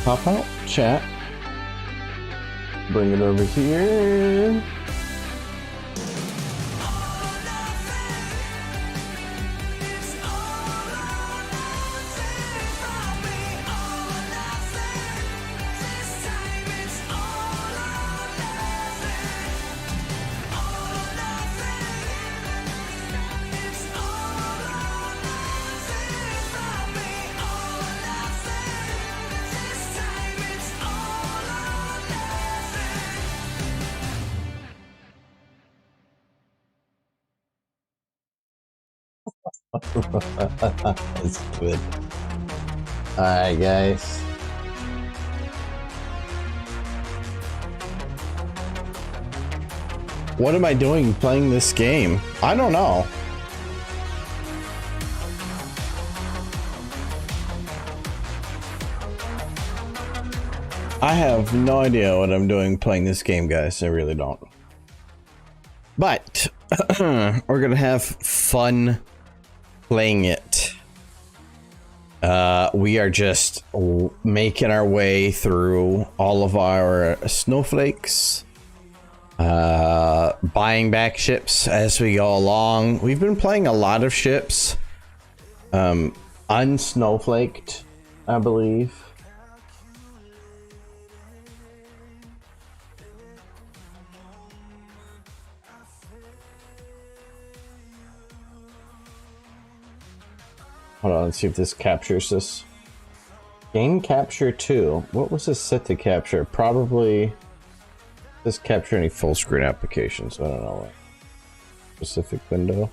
Pop out, chat. Bring it over here. That's good. Alright, guys. What am I doing playing this game? I don't know. I have no idea what I'm doing playing this game, guys. I really don't. But we're gonna have fun playing it. We are just making our way through all of our snowflakes, buying back ships as we go along. We've been playing a lot of ships, unsnowflaked, I believe. Hold on, let's see if this captures this. Game capture 2. What was this set to capture? Probably does capture any full screen applications. I don't know. Specific window.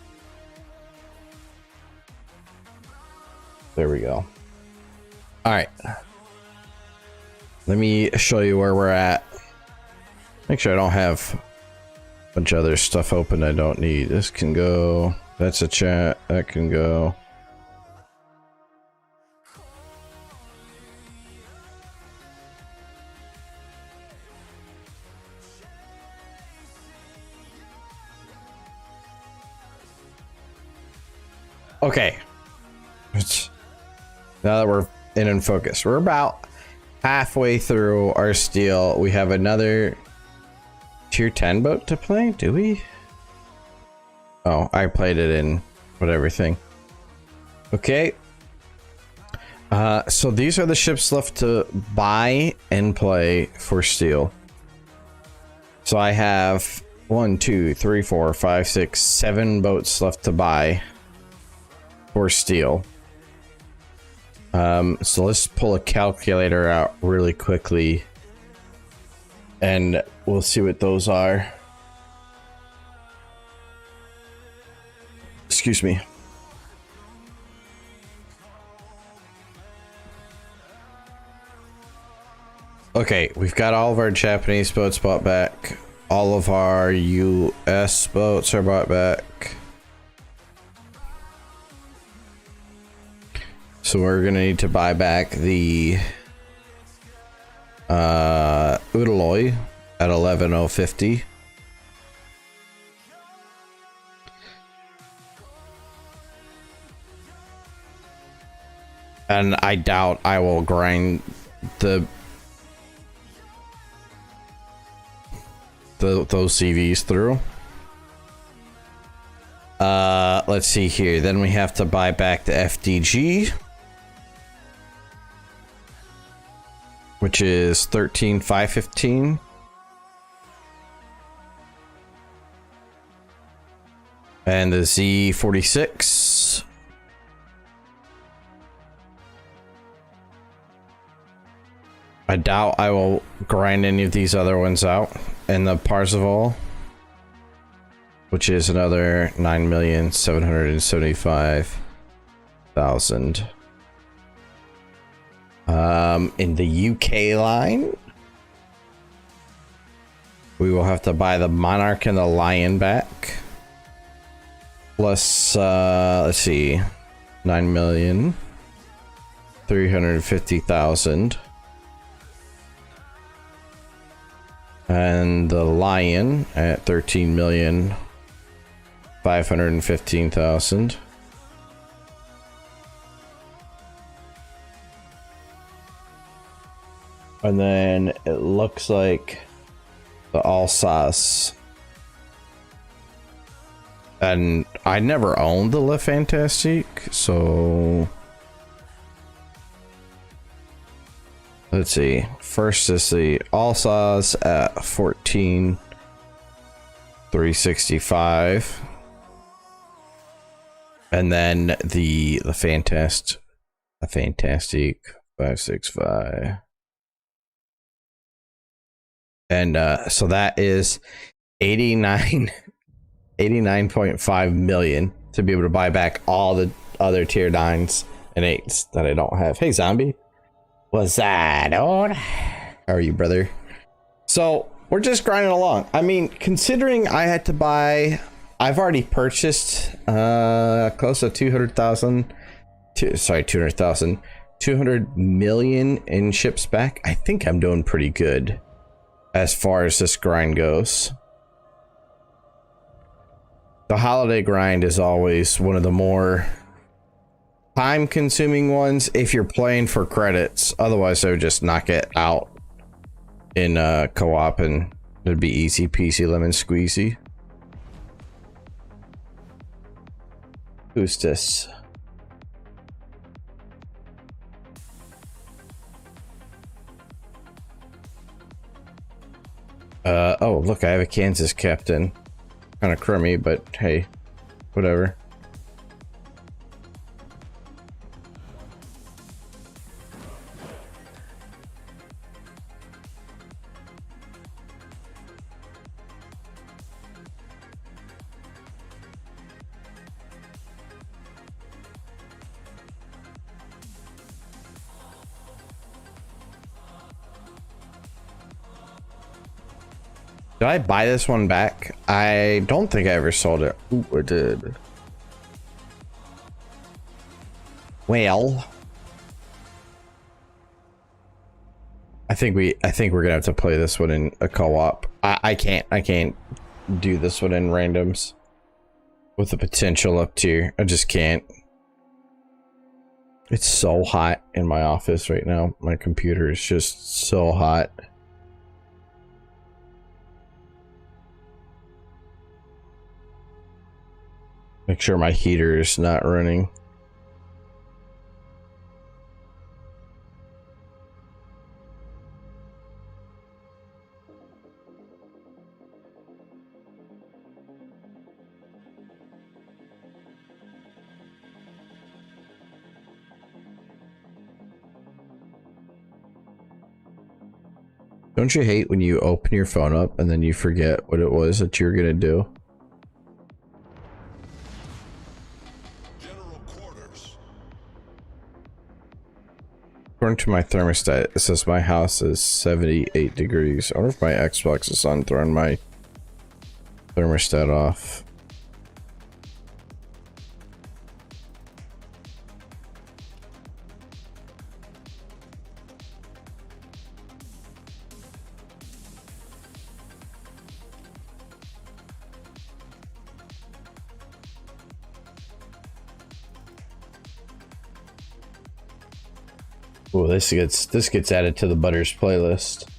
There we go. Alright. Let me show you where we're at. Make sure I don't have a bunch of other stuff open I don't need. This can go. That's a chat. That can go. Okay, now that we're in focus, we're about halfway through our steel. We have another tier 10 boat to play. Do we? Oh, I played it in whatever thing. Okay. So these are the ships left to buy and play for steel. So I have 1, 2, 3, 4, 5, 6, 7 boats left to buy for steel. So let's pull a calculator out really quickly and we'll see what those are. Excuse me. Okay, we've got all of our Japanese boats bought back. All of our US boats are bought back. So we're gonna need to buy back the Udaloy at 11,050. And I doubt I will grind those CVs through. Let's see here. Then we have to buy back the FDG, which is 13,515. And the Z46. I doubt I will grind any of these other ones out. And the Parzival, which is another 9,775,000. In the UK line, we will have to buy the Monarch and the Lion back. Plus, let's see, 9,350,000. And the Lion at 13,515,000. And then it looks like the Alsace. And I never owned the Le Fantastique, so let's see. First is the Alsace at 14,365, and then the Fantastique 565, and so that is 89.5 million to be able to buy back all the other tier 9s and 8s that I don't have. Hey zombie, what's that on? How are you, brother? So we're just grinding along. I mean, considering I had to buy, I've already purchased close to 200 million in ships back. I think I'm doing pretty good as far as this grind goes. The holiday grind is always one of the more time-consuming ones if you're playing for credits. Otherwise, I would just knock it out in co-op and it'd be easy peasy lemon squeezy. Who's this? Oh, look, I have a Kansas captain. Kind of crummy, but hey, whatever. Did I buy this one back? I don't think I ever sold it. Ooh, I did. Well, I think we're gonna have to play this one in a co-op. I can't do this one in randoms with the potential up tier. I just can't. It's so hot in my office right now. My computer is just so hot. Make sure my heater is not running. Don't you hate when you open your phone up and then you forget what it was that you're gonna do? According to my thermostat, it says my house is 78 degrees. I wonder if my Xbox is on throwing my thermostat off. Oh, this gets added to the Butters playlist.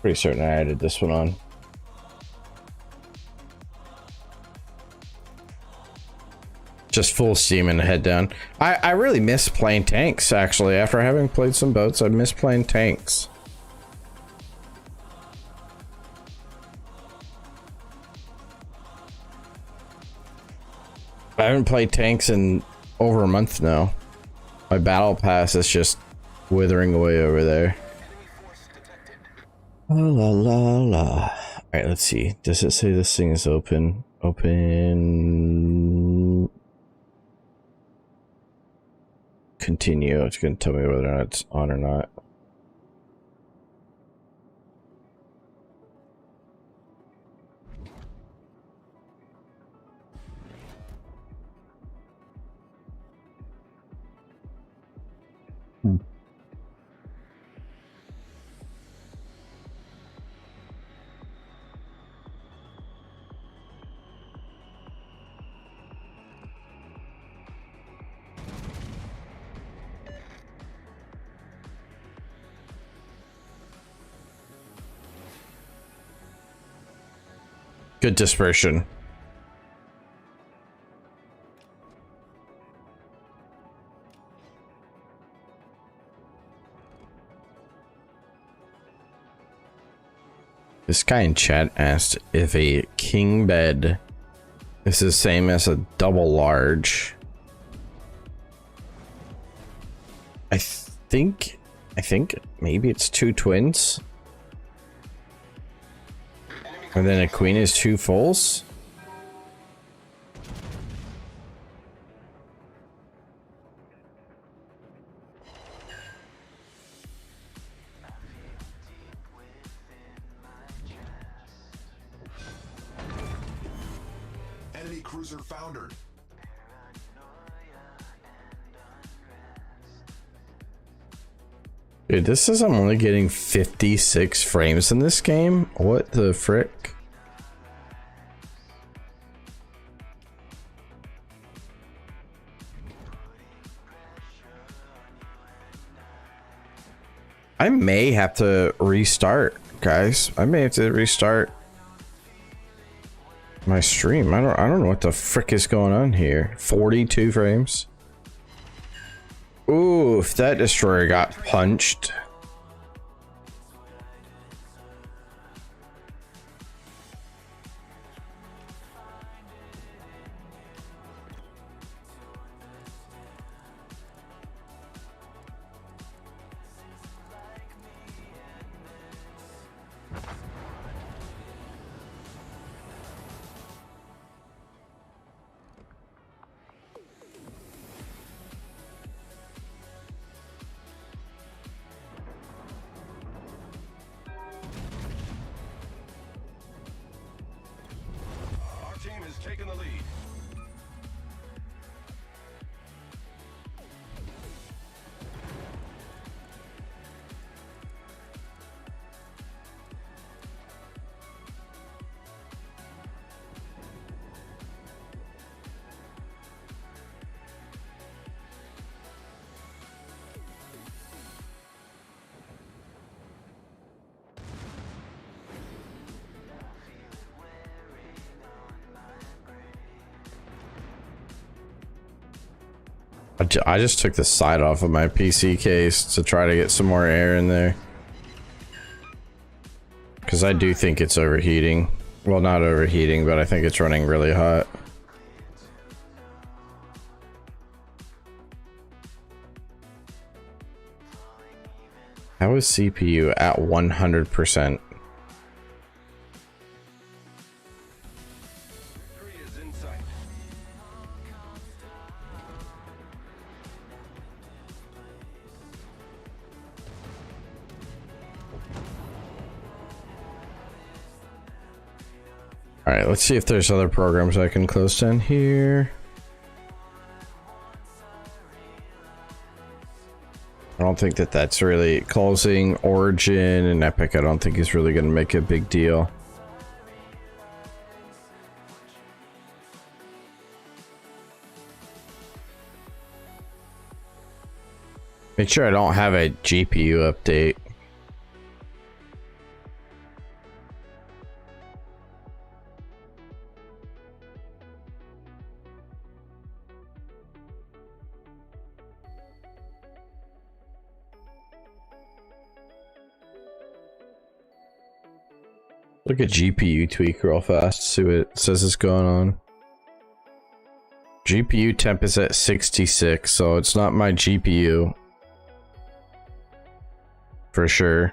Pretty certain I added this one on. Just full steam and head down. I really miss playing tanks, actually. After having played some boats, I miss playing tanks. I haven't played tanks in over a month now. My battle pass is just withering away over there. La la la la. Alright, let's see. Does it say this thing is open? Open. Continue. It's going to tell me whether or not it's on or not. Good dispersion. This guy in chat asked if a king bed is the same as a double large. I think maybe it's two twins. And then a queen is two fulls? Enemy cruiser foundered. Dude, this says I'm only getting 56 frames in this game? What the frick? I may have to restart, guys. I may have to restart my stream. I don't know what the frick is going on here. 42 frames. Ooh, if that destroyer got punched. Taking the lead. I just took the side off of my PC case to try to get some more air in there. Because I do think it's overheating. Well, not overheating, but I think it's running really hot. How is CPU at 100%? All right, let's see if there's other programs I can close down here. I don't think that that's really closing Origin and Epic. I don't think is really going to make a big deal. Make sure I don't have a GPU update. Look at GPU tweak real fast, see what it says is going on. GPU temp is at 66, so it's not my GPU. For sure.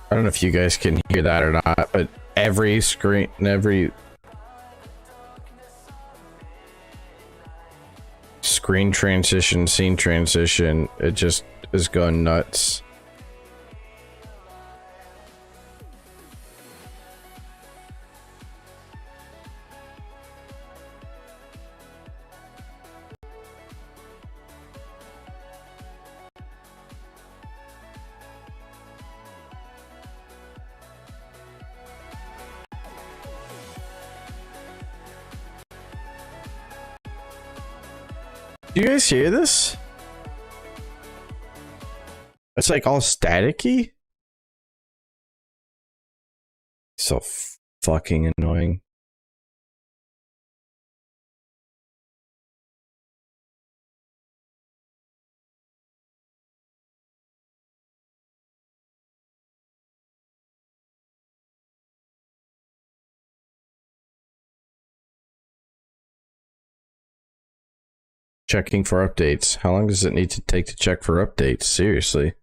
I don't know if you guys can hear that or not, but every screen, every screen transition, scene transition, it just is going nuts. Do you guys hear this? It's like all staticky. So fucking annoying. Checking for updates. How long does it need to take to check for updates? Seriously.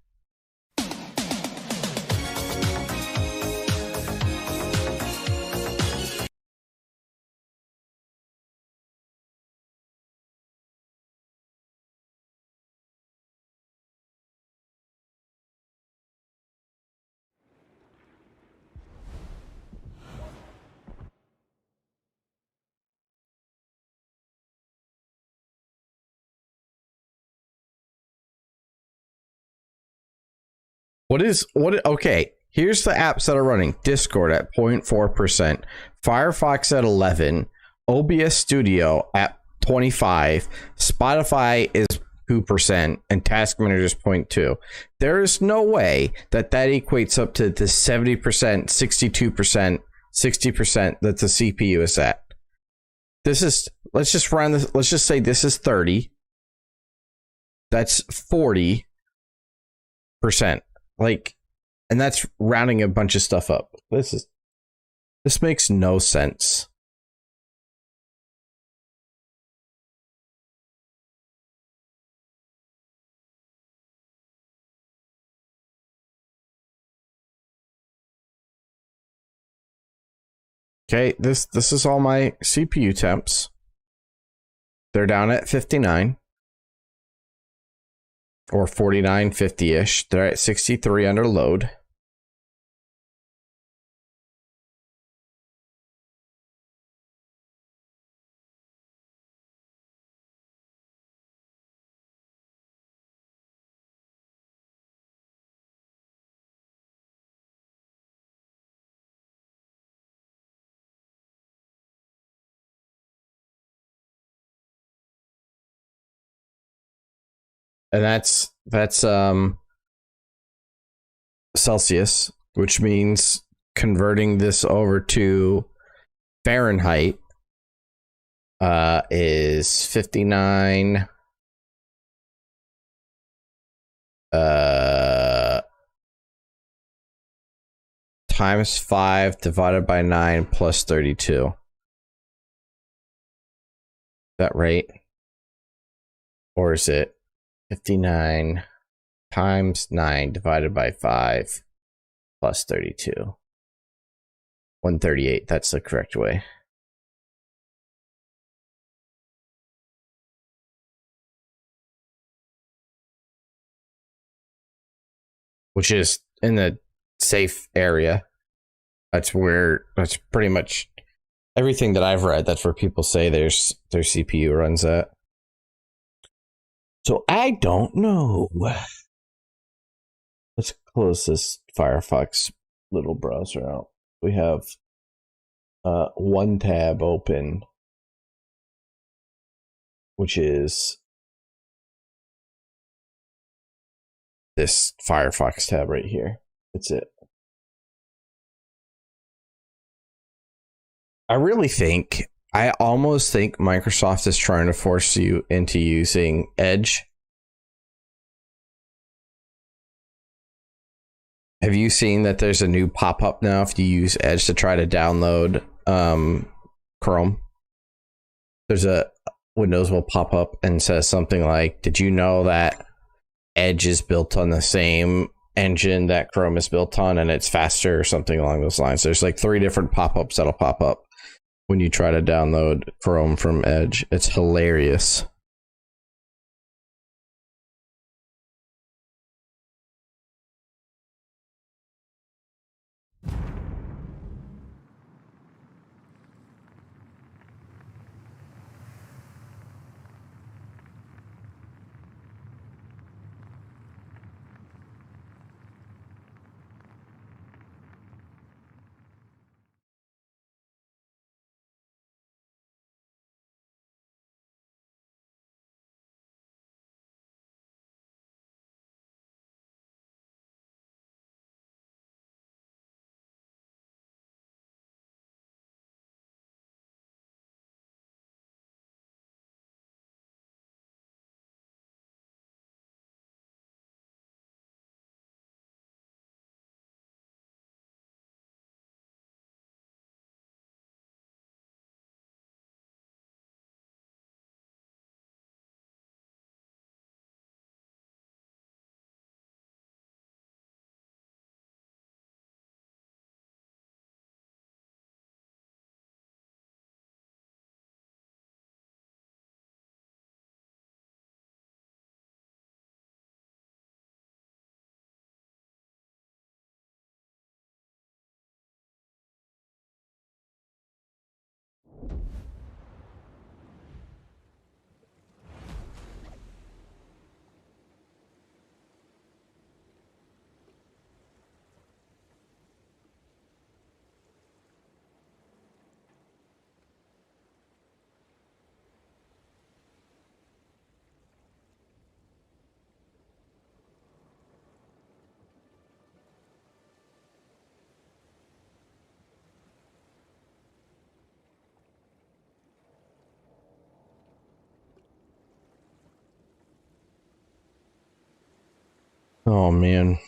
Okay, here's the apps that are running. Discord at 0.4%, Firefox at 11, OBS Studio at 25, Spotify is 2%, and Task Manager is 0.2. There is no way that equates up to the 70%, 62%, 60% that the CPU is at. This is, let's just say this is 30. That's 40%. Like, and that's rounding a bunch of stuff up. This makes no sense. Okay, this is all my CPU temps. They're down at 59. Or 49, 50-ish. They're at 63 under load. And that's Celsius, which means converting this over to Fahrenheit is 59 times 5 divided by 9 plus 32. That right? Or is it 59 times 9 divided by 5 plus 32? 138. That's the correct way. Which is in the safe area. That's pretty much everything that I've read. That's where people say their CPU runs at. So I don't know. Let's close this Firefox little browser out. We have one tab open. which is this Firefox tab right here. That's it. I almost think Microsoft is trying to force you into using Edge. Have you seen that there's a new pop-up now if you use Edge to try to download Chrome? There's a Windows will pop up and says something like, did you know that Edge is built on the same engine that Chrome is built on and it's faster, or something along those lines? There's like 3 different pop-ups that'll pop up when you try to download Chrome from Edge. It's hilarious. Oh man.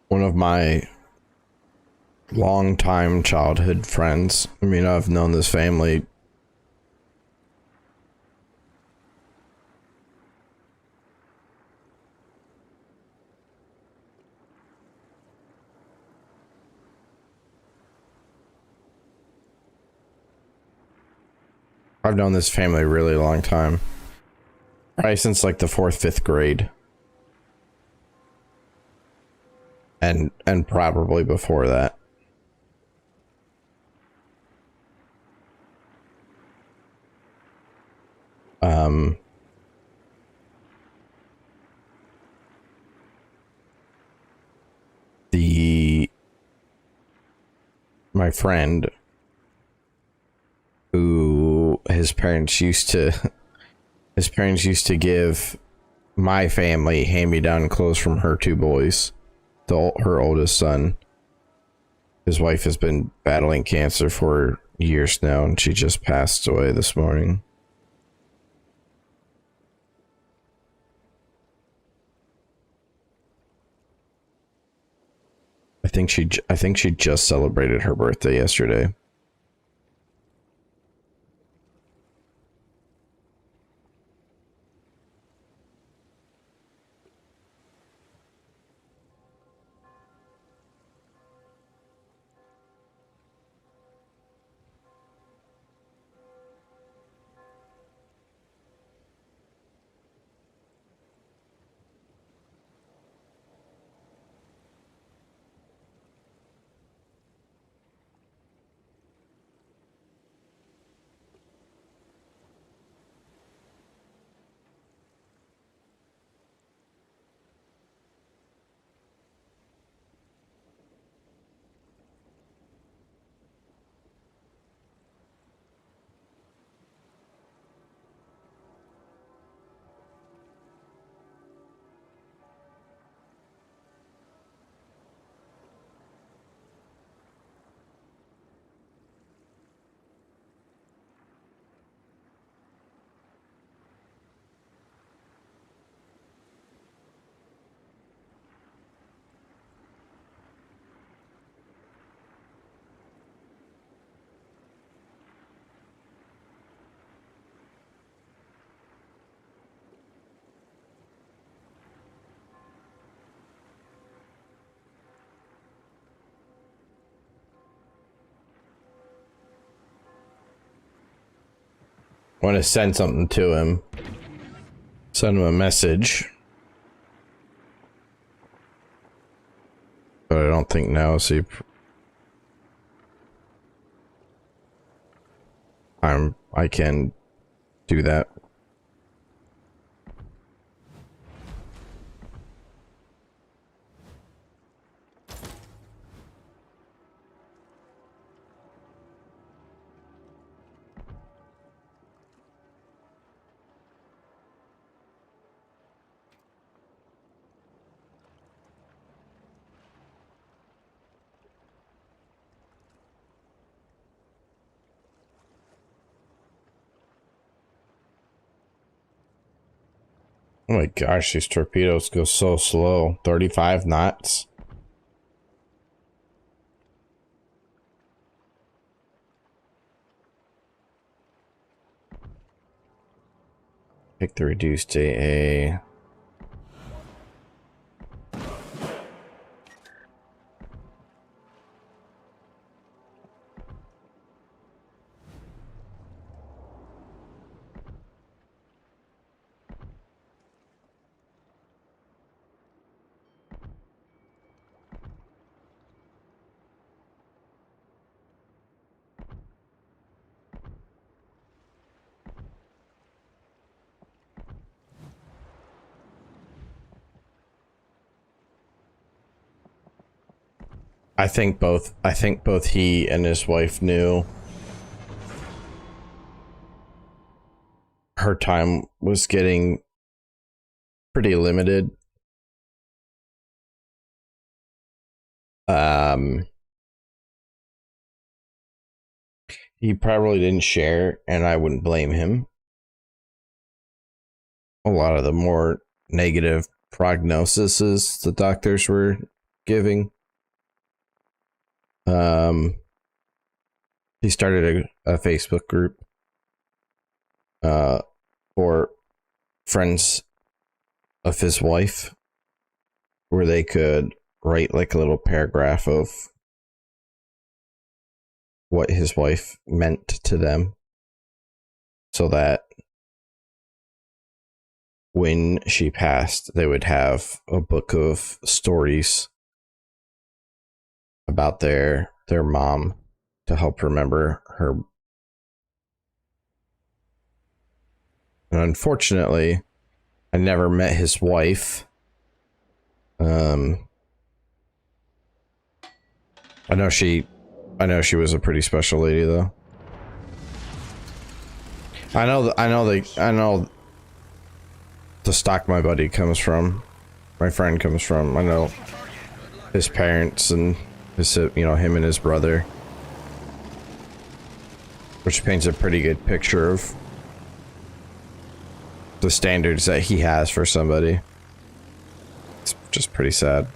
One of my longtime childhood friends. I mean, I've known this family a really long time. Probably since like the 4th, 5th grade. And probably before that. My friend, who his parents used to give my family hand-me-down clothes from her 2 boys, her oldest son. His wife has been battling cancer for years now, and she just passed away this morning. I think she just celebrated her birthday yesterday. want to send something to him. Send him a message. But I don't think now, see. I can do that. Oh my gosh, these torpedoes go so slow. 35 knots. Pick the reduced AA. I think both he and his wife knew her time was getting pretty limited. He probably didn't share, and I wouldn't blame him. A lot of the more negative prognoses the doctors were giving. He started a Facebook group for friends of his wife, where they could write like a little paragraph of what his wife meant to them, so that when she passed, they would have a book of stories about their mom to help remember her. And unfortunately, I never met his wife. I know she was a pretty special lady, though. I know the stock my buddy comes from, my friend comes from. I know his parents and his, him and his brother, which paints a pretty good picture of the standards that he has for somebody. It's just pretty sad.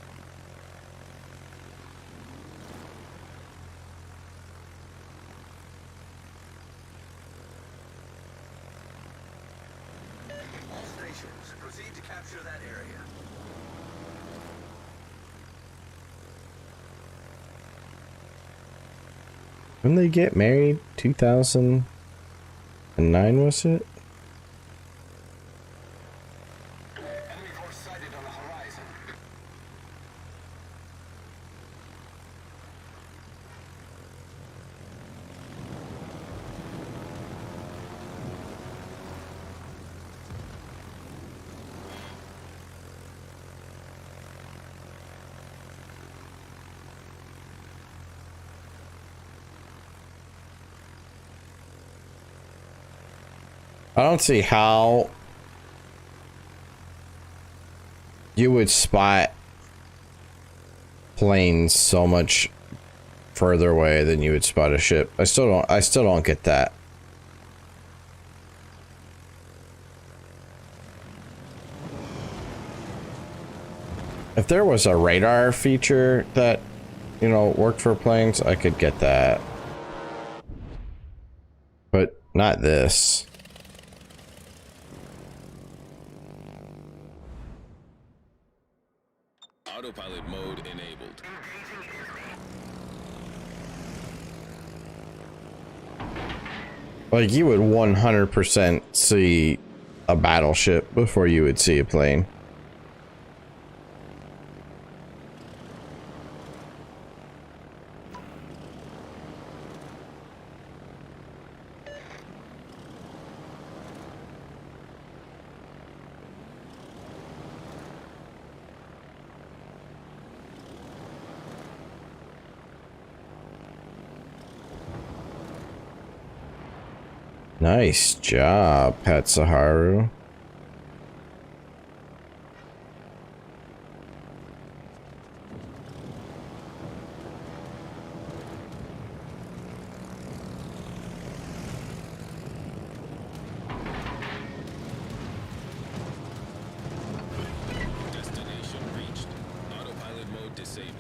When they get married, 2009 was it? Enemy force sighted on the horizon. I don't see how you would spot planes so much further away than you would spot a ship. I still don't get that. If there was a radar feature that, worked for planes, I could get that. But not this. Autopilot mode enabled. Like, you would 100% see a battleship before you would see a plane. Nice job, Pat Saharu. Destination reached. Autopilot mode disabled.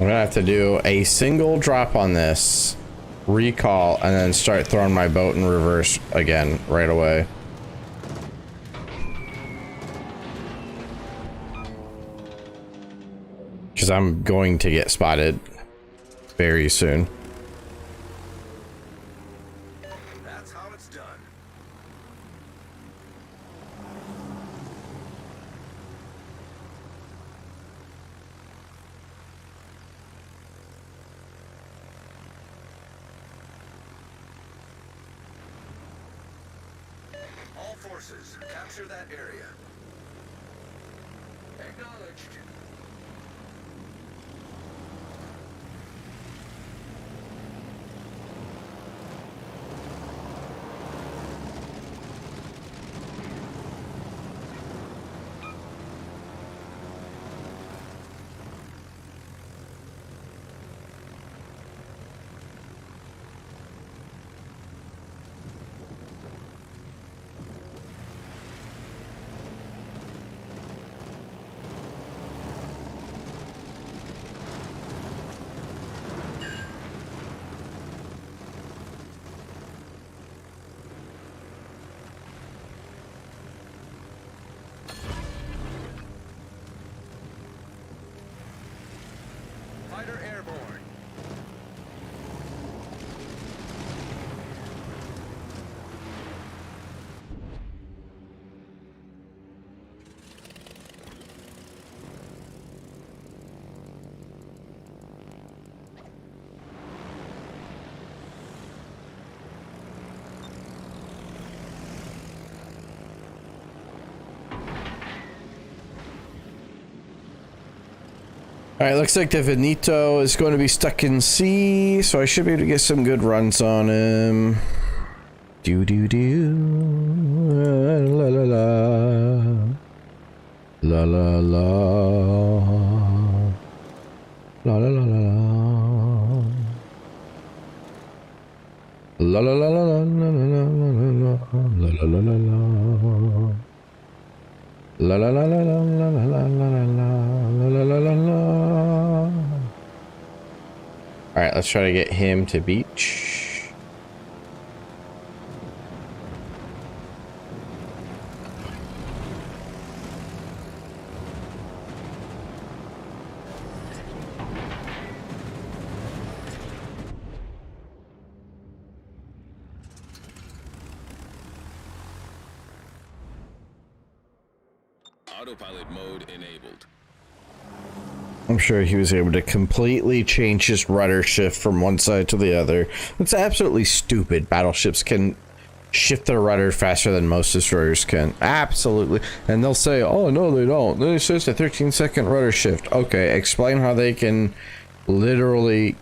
I'm gonna have to do a single drop on this, recall, and then start throwing my boat in reverse again right away. Because I'm going to get spotted very soon. That's how it's done. All forces, capture that area. Acknowledged. Fighter airborne. All right, looks like the Veneto is going to be stuck in sea, so I should be able to get some good runs on him. Do do do, la la la, la la la, la la la la, la la la la la la la la la la la. La la la la la la la la la la la la la. All right, let's try to get him to beach. Autopilot mode enabled. I'm sure he was able to completely change his rudder shift from one side to the other. It's absolutely stupid. Battleships can shift their rudder faster than most destroyers can. Absolutely. And they'll say, oh no they don't, then it says a 13-second rudder shift. Okay, explain how they can literally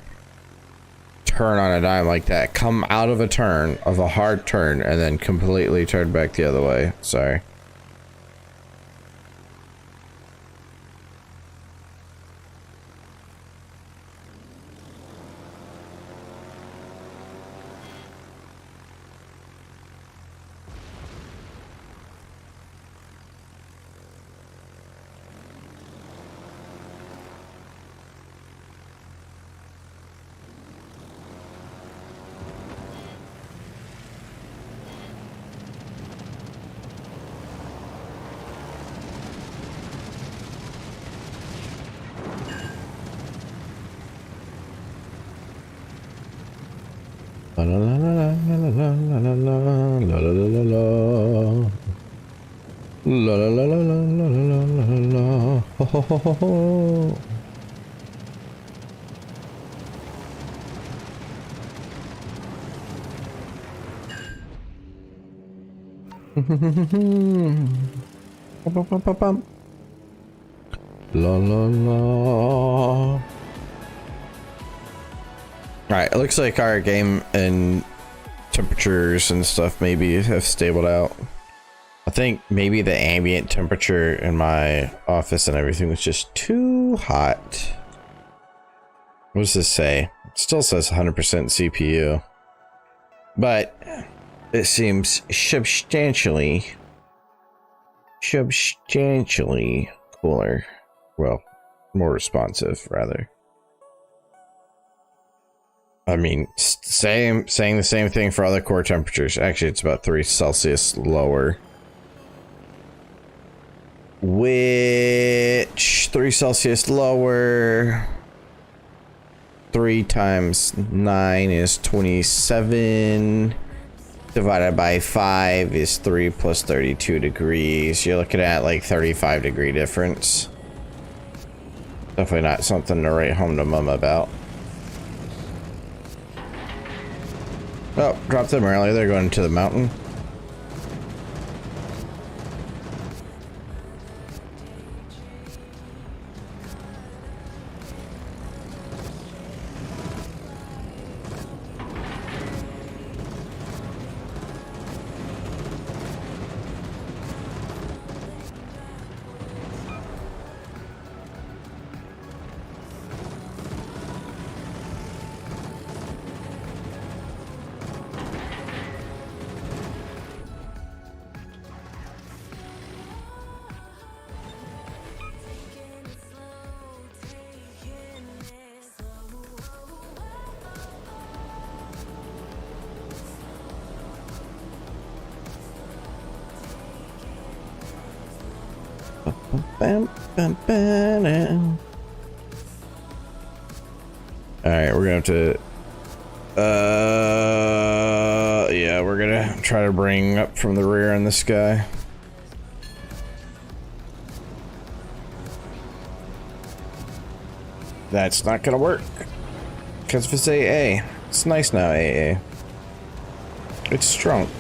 turn on a dime like that, come out of a turn, of a hard turn, and then completely turn back the other way. Sorry. La la la la la la la la la la la la la. La la la la la la la la la la. Ho ho ho ho ho. La la la. Alright, it looks like our game and temperatures and stuff maybe have stabled out. I think maybe the ambient temperature in my office and everything was just too hot. What does this say? It still says 100% CPU. But it seems substantially cooler. Well, more responsive, rather. I mean, saying the same thing for other core temperatures. Actually, it's about 3 Celsius lower. Which 3 Celsius lower, 3 times 9 is 27. Divided by 5 is 3 plus 32 degrees. You're looking at like 35-degree difference. Definitely not something to write home to mama about. Oh, dropped them early. They're going to the mountain. Bam, bam, bam. Alright, we're gonna have to yeah, we're gonna try to bring up from the rear on this guy. That's not gonna work because if it's AA, it's nice now. AA, it's drunk.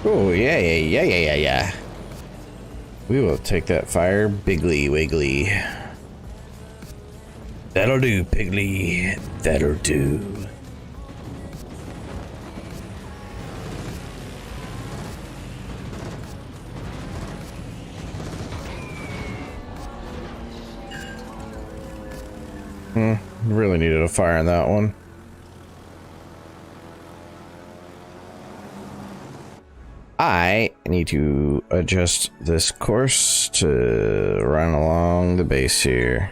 Oh, yeah. We will take that fire, Bigly Wiggly. That'll do, Piggly. That'll do. Really needed a fire on that one. I need to adjust this course to run along the base here.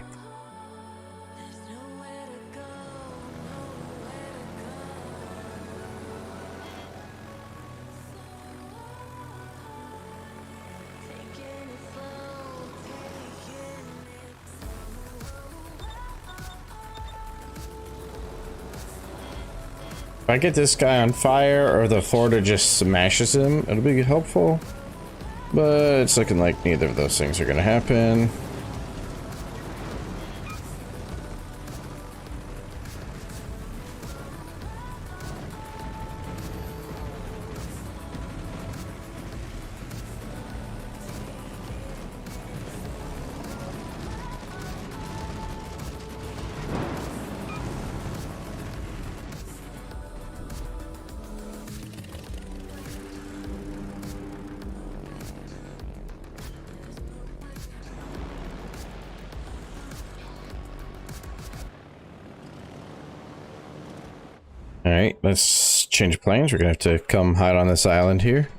If I get this guy on fire or the Florida just smashes him, it'll be helpful. But it's looking like neither of those things are gonna happen. All right, let's change planes. We're gonna have to come hide on this island here.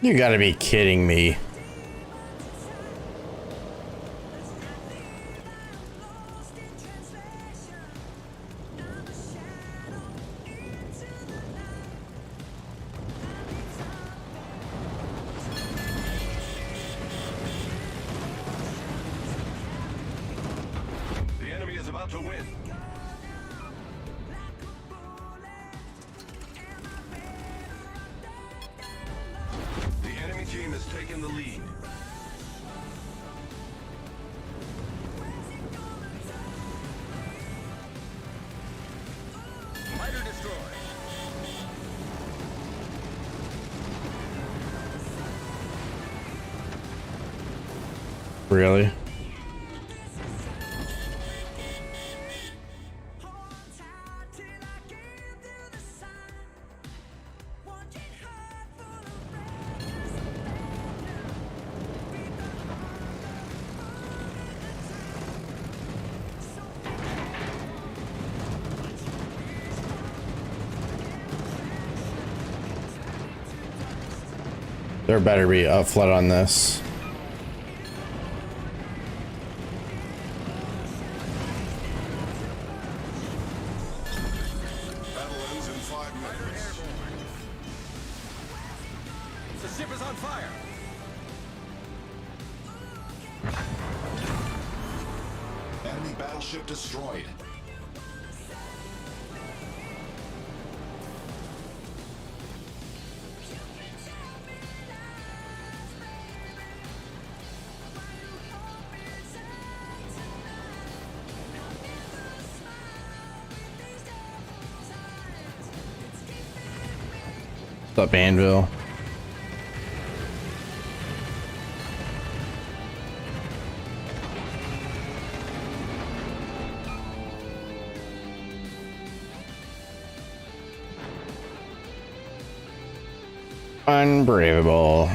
You gotta be kidding me. The enemy is about to win. The enemy team has taken the lead. Fighter destroyed. Really? There better be a flood on this. Battle ends in 5 minutes. The ship is on fire. Enemy battleship destroyed. What's up, Anvil? Unbreakable.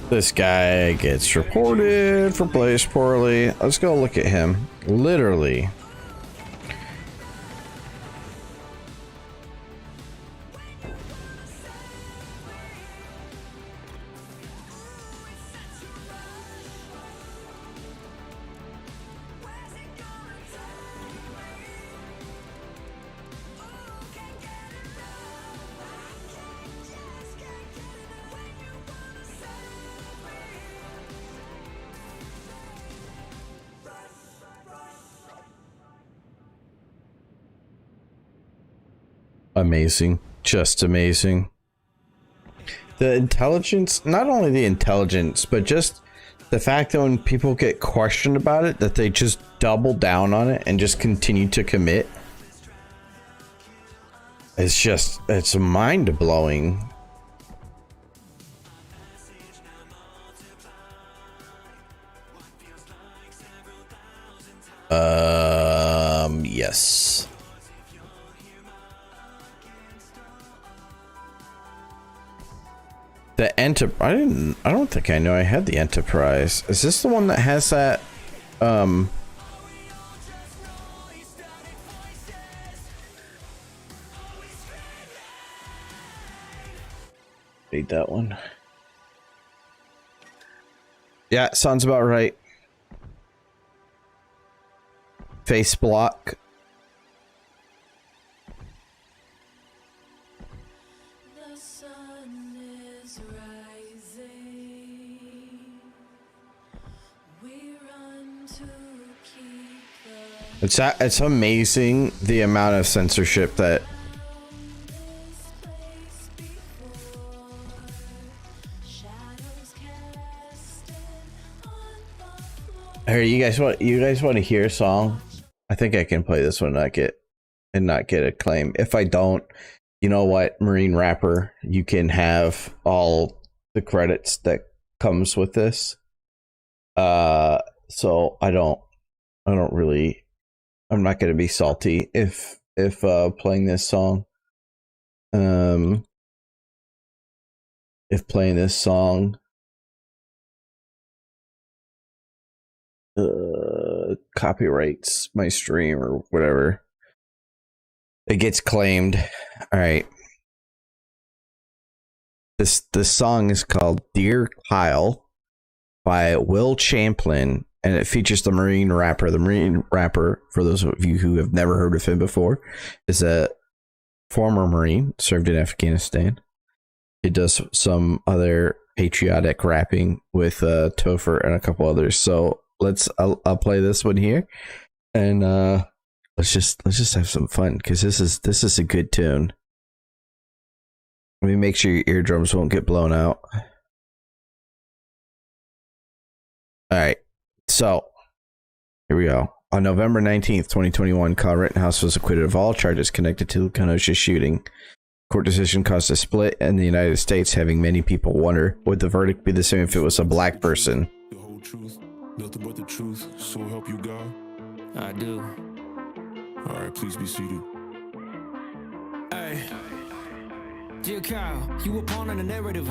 This guy gets reported for plays poorly. Let's go look at him. Literally. Amazing. Just amazing. The intelligence, not only the intelligence, but just the fact that when people get questioned about it, that they just double down on it and just continue to commit. It's mind-blowing. Yes. The Enterprise. I don't think I know I had the Enterprise. Is this the one that has that? Need that one. Yeah, sounds about right. Face block. It's amazing the amount of censorship that Hey, you guys want to hear a song? I think I can play this one and not get a claim. If I don't, you know what, Marine Rapper, you can have all the credits that comes with this. So I'm not going to be salty if playing this song. If playing this song copyrights my stream or whatever, it gets claimed. All right. This song is called Dear Kyle by Will Champlin, and it features the Marine Rapper. The Marine Rapper, for those of you who have never heard of him before, is a former Marine, served in Afghanistan. He does some other patriotic rapping with Topher and a couple others. So I'll play this one here, and let's just have some fun, because this is a good tune. Let me make sure your eardrums won't get blown out. All right, so here we go. On November 19th, 2021, Kyle Rittenhouse was acquitted of all charges connected to the Kenosha shooting. Court decision caused a split in the United States, having many people wonder, would the verdict be the same if it was a black person? The whole truth, nothing but the truth, so help you God. I do. All right, please be seated. Hey, dear Kyle, you were pawn in the narrative.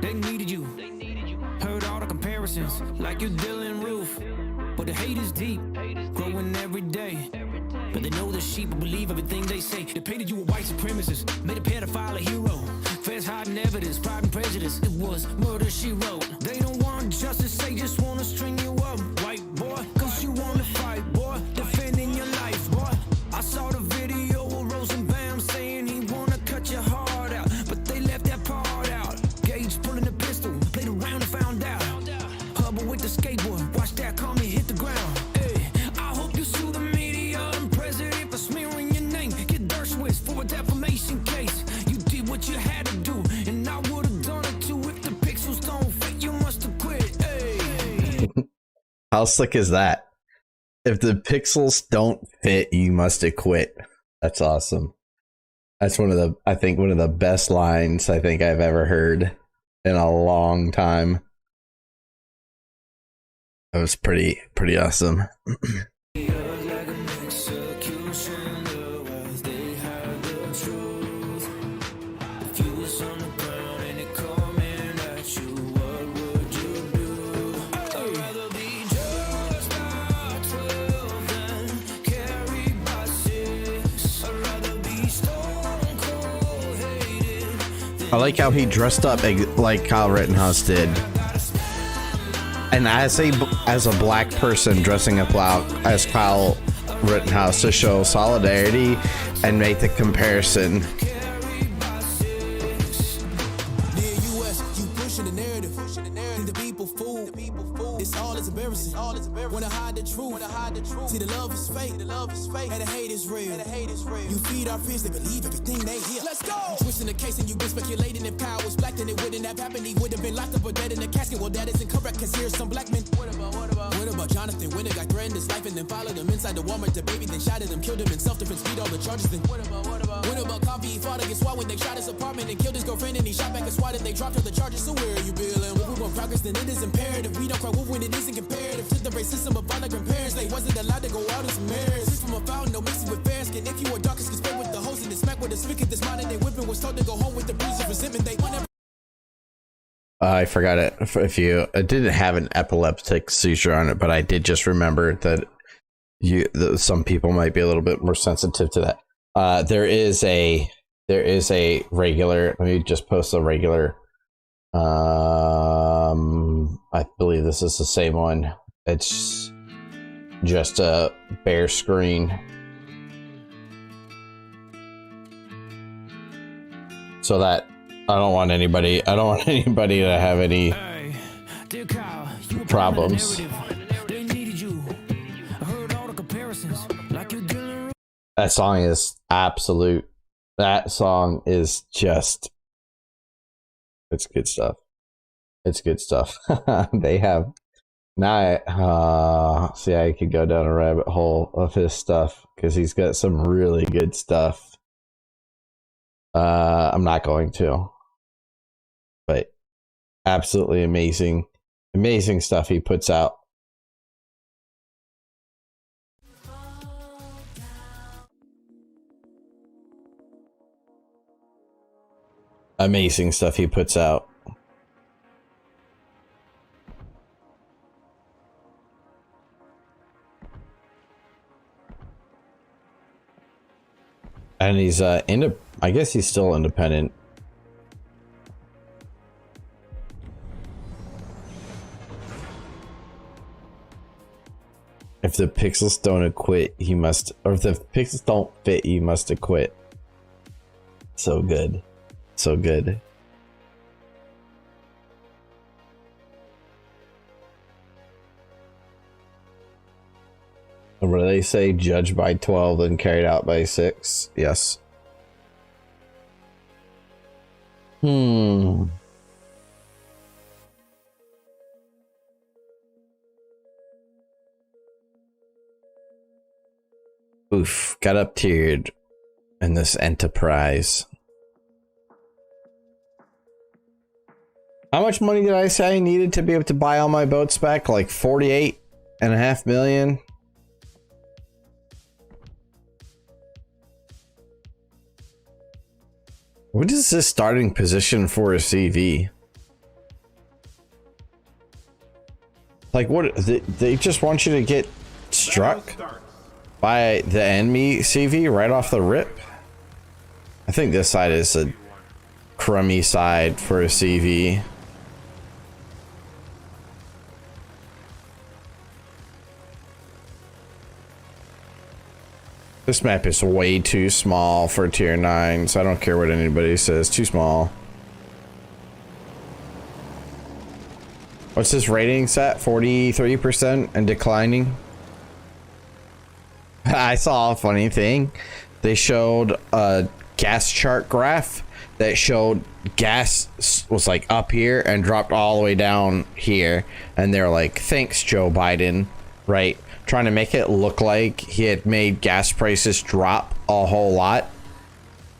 They needed you. Heard all the comparisons, like you're Dylan Roof. But the hate is deep, growing every day. But they know the sheep will believe everything they say. They painted you a white supremacist, made a pedophile a hero. Feds hiding evidence, pride and prejudice. It was murder she wrote. They don't want justice, they just want to string you up, white boy. Cause you want to fight, boy, defending your life, boy. I saw the video of Rosenbaum saying he want to cut your heart out, but they left that part out. Gage pulling the pistol, played around and found out. Hubble with the skateboard, watch that comment hit the ground. Hey, I hope you sue the media and president for smearing your name. Get Dershowitz for a defamation case. You did what you had to do, and I would have done it too. If the pixels don't fit, you must have quit. Hey. How slick is that? If the pixels don't fit, you must have quit. That's awesome. That's one of the best lines I think I've ever heard in a long time. That was pretty awesome. I like how he dressed up like Kyle Rittenhouse did. And as a black person dressing up as Kyle Rittenhouse to show solidarity and make the comparison. See, the love is fake, and the hate is real. You feed our fears, they believe everything they hear. Let's go! You twisting the case and you've been speculating. If Kyle was black, then it wouldn't have happened. He would have been locked up or dead in a casket. Well, that isn't correct, cause here's some black men. What about Jonathan Winter got threatened his life and then followed him inside the Walmart, the baby, then shot at him, killed him in self-defense, beat all the charges. Then what about Coffee? He fought against SWAT when they shot his apartment and killed his girlfriend, and he shot back at SWAT and they dropped all the charges. So where are you, Bill? And if we want progress, then it is imperative. We don't cry wolf when it isn't comparative to the racism of our grandparents. They wasn't allowed to go out in some mirrors. This from a fountain, no mixing with fair skin. If you were darkest, can spray with the hose and then smack with a spigot. This modern day whipping was told to go home with the bruise of resentment. They want I forgot it. It didn't have an epileptic seizure on it, but I did just remember that some people might be a little bit more sensitive to that. There is a regular. Let me just post a regular. I believe this is the same one. It's just a bare screen. So that I don't want anybody to have any problems. They needed you. I heard all the comparisons, That song is absolute. That song is just. It's good stuff. It's good stuff. They have. Now, see, I could go down a rabbit hole of his stuff because he's got some really good stuff. I'm not going to, but absolutely amazing, amazing stuff he puts out. Amazing stuff he puts out. And he's I guess he's still independent. If the pixels don't acquit, he must, or if the pixels don't fit, he must acquit. So good. So good. What do they say? Judged by 12 and carried out by 6. Yes. Oof. Got up tiered in this enterprise. How much money did I say I needed to be able to buy all my boats back? Like 48.5 million. What is this starting position for a CV? Like, what? They just want you to get struck by the enemy CV right off the rip? I think this side is a crummy side for a CV. This map is way too small for tier 9, so I don't care what anybody says. Too small. What's this rating set? 43% and declining? I saw a funny thing. They showed a gas chart graph that showed gas was like up here and dropped all the way down here. And they're like, thanks, Joe Biden, right? Trying to make it look like he had made gas prices drop a whole lot.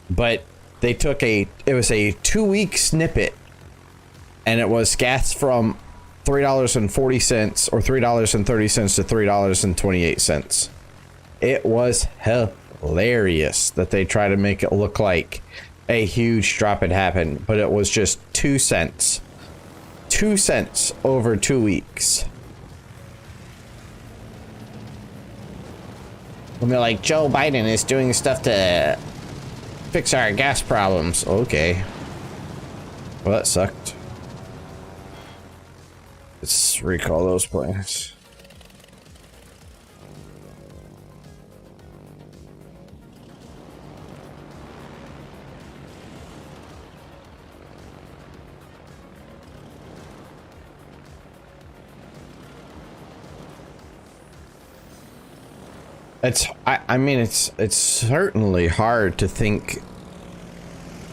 But they took it was a 2-week snippet, and it was gas from $3.40 or $3.30 to $3.28. It was hilarious that they try to make it look like a huge drop had happened, but it was just 2 cents. 2 cents over 2 weeks. And they're like, Joe Biden is doing stuff to fix our gas problems. Okay. Well, that sucked. Let's recall those planes. I mean, it's certainly hard to think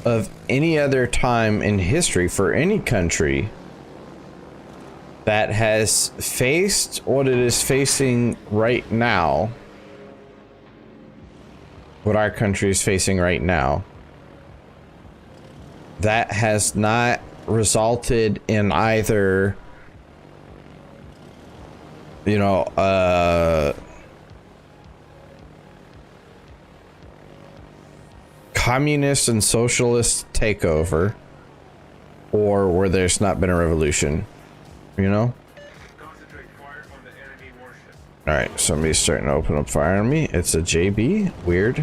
of any other time in history for any country that has faced what it is facing right now. What our country is facing right now. That has not resulted in either, you know, communist and socialist takeover, or where there's not been a revolution, you know? Concentrate fire on the enemy warship. All right, somebody's starting to open up fire on me. It's a JB. Weird.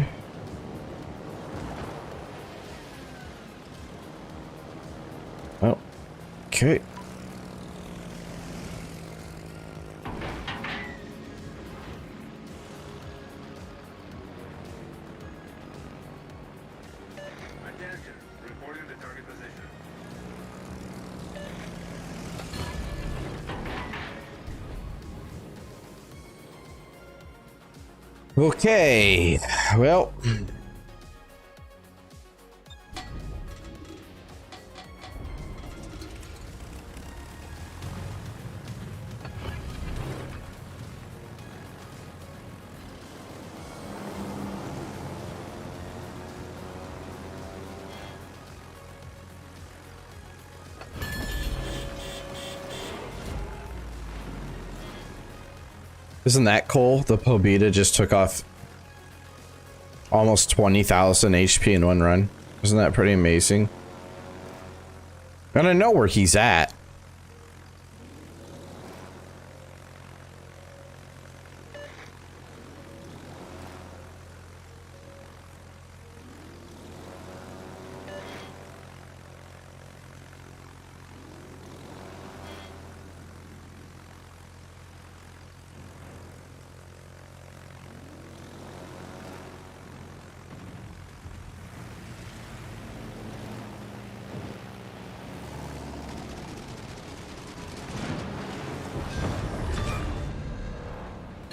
Oh, okay. Attention, reporting the target position. Okay, well, isn't that cool? The Pobita just took off almost 20,000 HP in one run. Isn't that pretty amazing? And I know where he's at.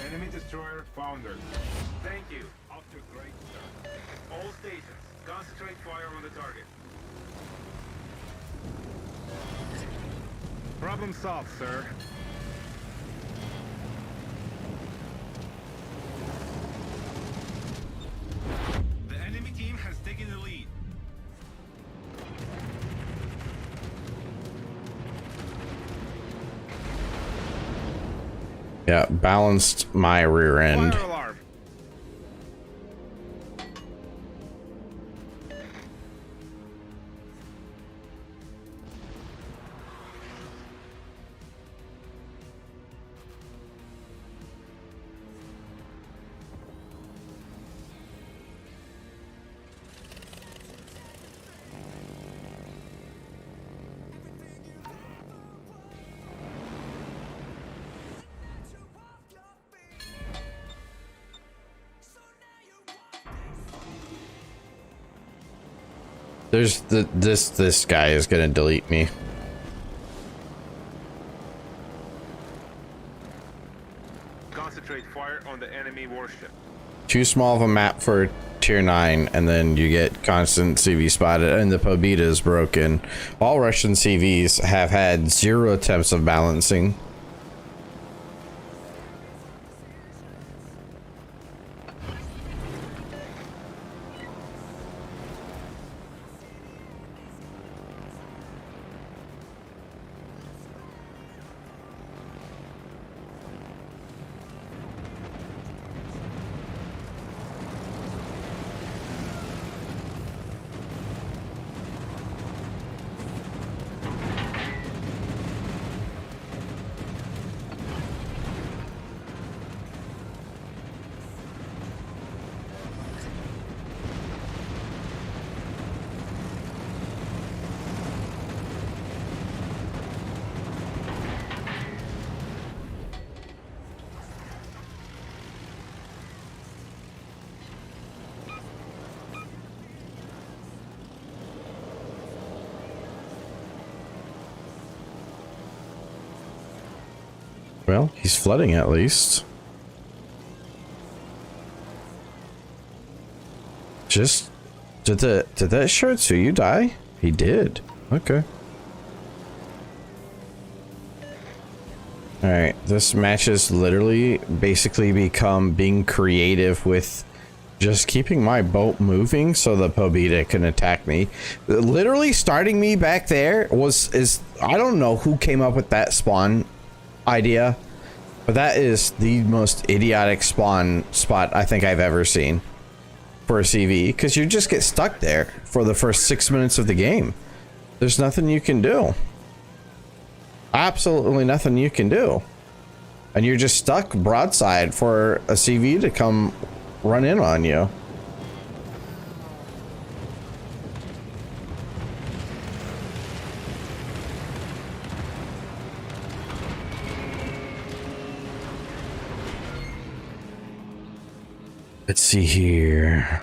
Enemy destroyer foundered. Thank you. Off to a great start. All stations, concentrate fire on the target. Problem solved, sir. The enemy team has taken the lead. Yeah, balanced my rear end. Fire alarm. There's this guy is gonna delete me. Concentrate fire on the enemy warship. Too small of a map for tier 9, and then you get constant CV spotted, and the Pobita is broken. All Russian CVs have had 0 attempts of balancing. Well, he's flooding at least. Just did that Shiratsuyu die? He did. Okay. All right, this match has literally basically become being creative with just keeping my boat moving so the Pobita can attack me. Literally starting me back there is I don't know who came up with that spawn idea, but that is the most idiotic spawn spot I think I've ever seen for a CV, because you just get stuck there for the first 6 minutes of the game. There's nothing you can do. Absolutely nothing you can do, and you're just stuck broadside for a CV to come run in on you. Let's see here.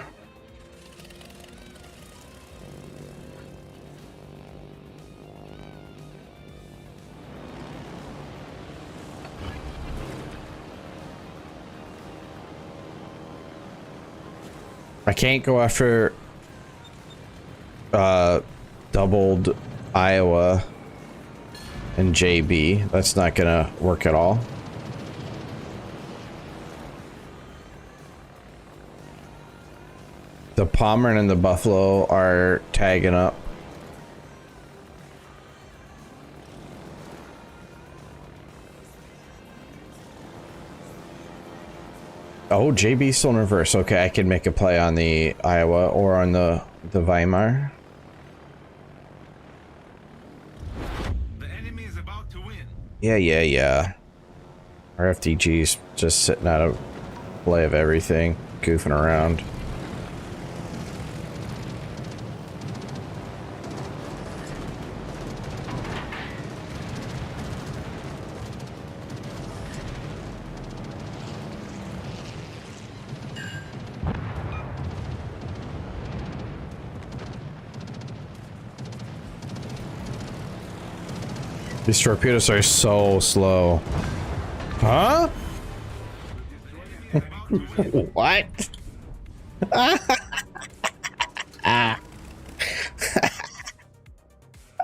I can't go after doubled Iowa and JB. That's not gonna work at all. The Pomeranian and the Buffalo are tagging up. Oh, JB still in reverse. Okay, I can make a play on the Iowa or on the Weimar. The enemy is about to win. Yeah. Our FTG's just sitting out of play of everything, goofing around. These torpedoes are so slow. Huh? What? I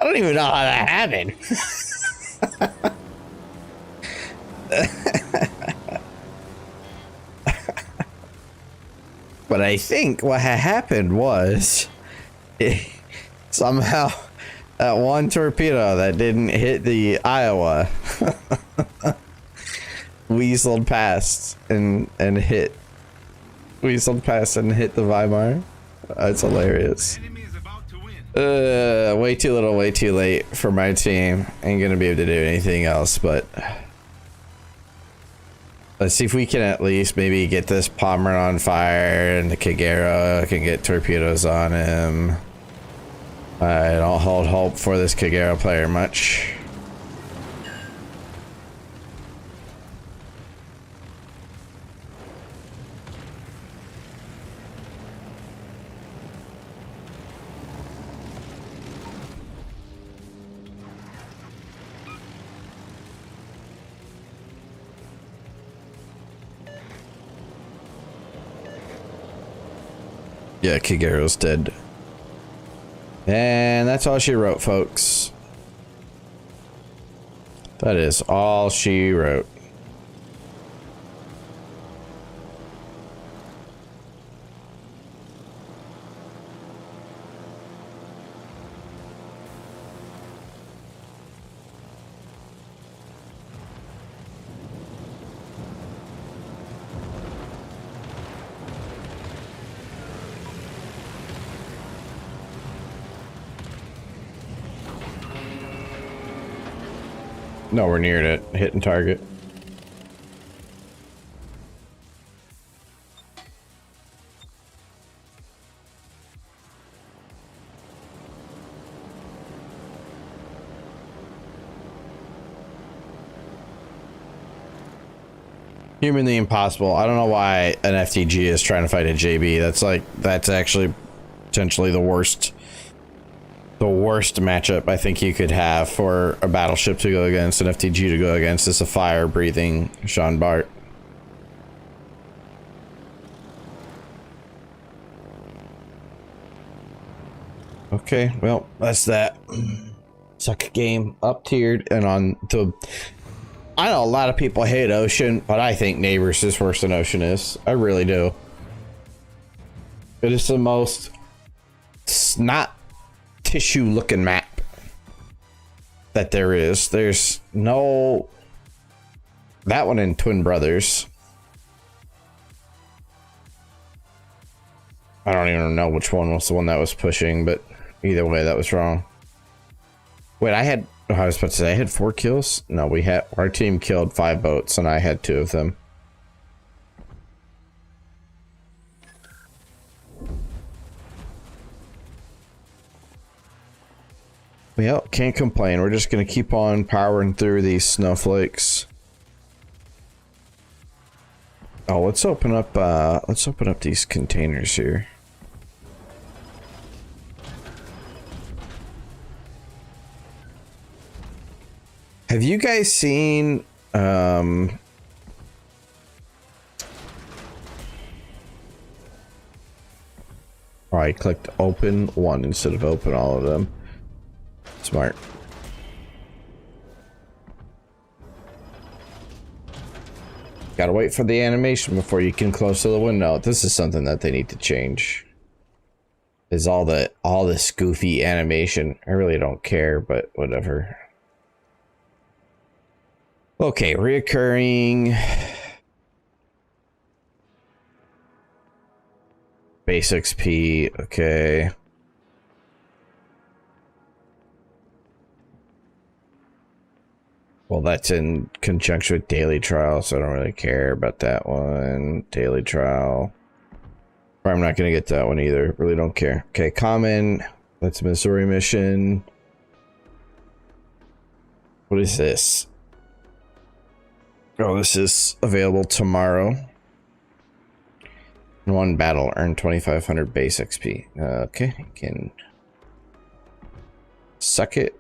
don't even know how that happened. But I think what had happened was somehow that one torpedo that didn't hit the Iowa weaseled past and hit. Weaseled past and hit the Weimar. That's hilarious. The enemy is about to win. Way too little, way too late for my team. Ain't gonna be able to do anything else, but let's see if we can at least maybe get this Pomeranian on fire and the Kagero can get torpedoes on him. I don't hold hope for this Kagero player much. Yeah, Kagero's dead. And that's all she wrote, folks. That is all she wrote. Nowhere near it hitting target. Humanly impossible. I don't know why an FTG is trying to fight a JB. That's actually potentially the worst matchup I think you could have for a battleship to go against, an FTG to go against, is a fire-breathing Sean Bart. Okay, well, that's that. Suck game, up-tiered, and on to... I know a lot of people hate Ocean, but I think Neighbors is worse than Ocean is. I really do. It is the most... snot tissue looking map that there is. There's no... That one in Twin Brothers. I don't even know which one was the one that was pushing, but either way, that was wrong. Wait, I was about to say I had 4 kills. No, our team killed 5 boats and I had 2 of them. Well, can't complain. We're just gonna keep on powering through these snowflakes. Oh, let's open up these containers here. Have you guys seen Oh, I clicked open one instead of open all of them. Smart. Gotta wait for the animation before you can close to the window. This is something that they need to change. Is all this goofy animation. I really don't care, but whatever. Okay, reoccurring. Base XP, okay. Well, that's in conjunction with daily trial, so I don't really care about that one. Daily trial. Or I'm not gonna get that one either. Really don't care. Okay, common. That's a Missouri mission. What is this? Oh, this is available tomorrow. In one battle, earn 2,500 base XP. Okay, you can suck it.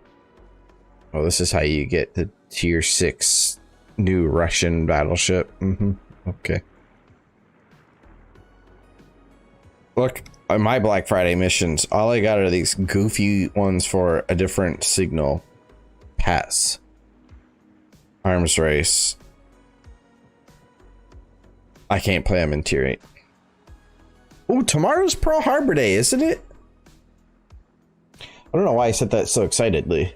Oh, this is how you get the tier 6 new Russian battleship. Okay. Look, on my Black Friday missions, all I got are these goofy ones for a different signal. Pass. Arms race. I can't play them in tier 8. Oh, tomorrow's Pearl Harbor Day, isn't it? I don't know why I said that so excitedly.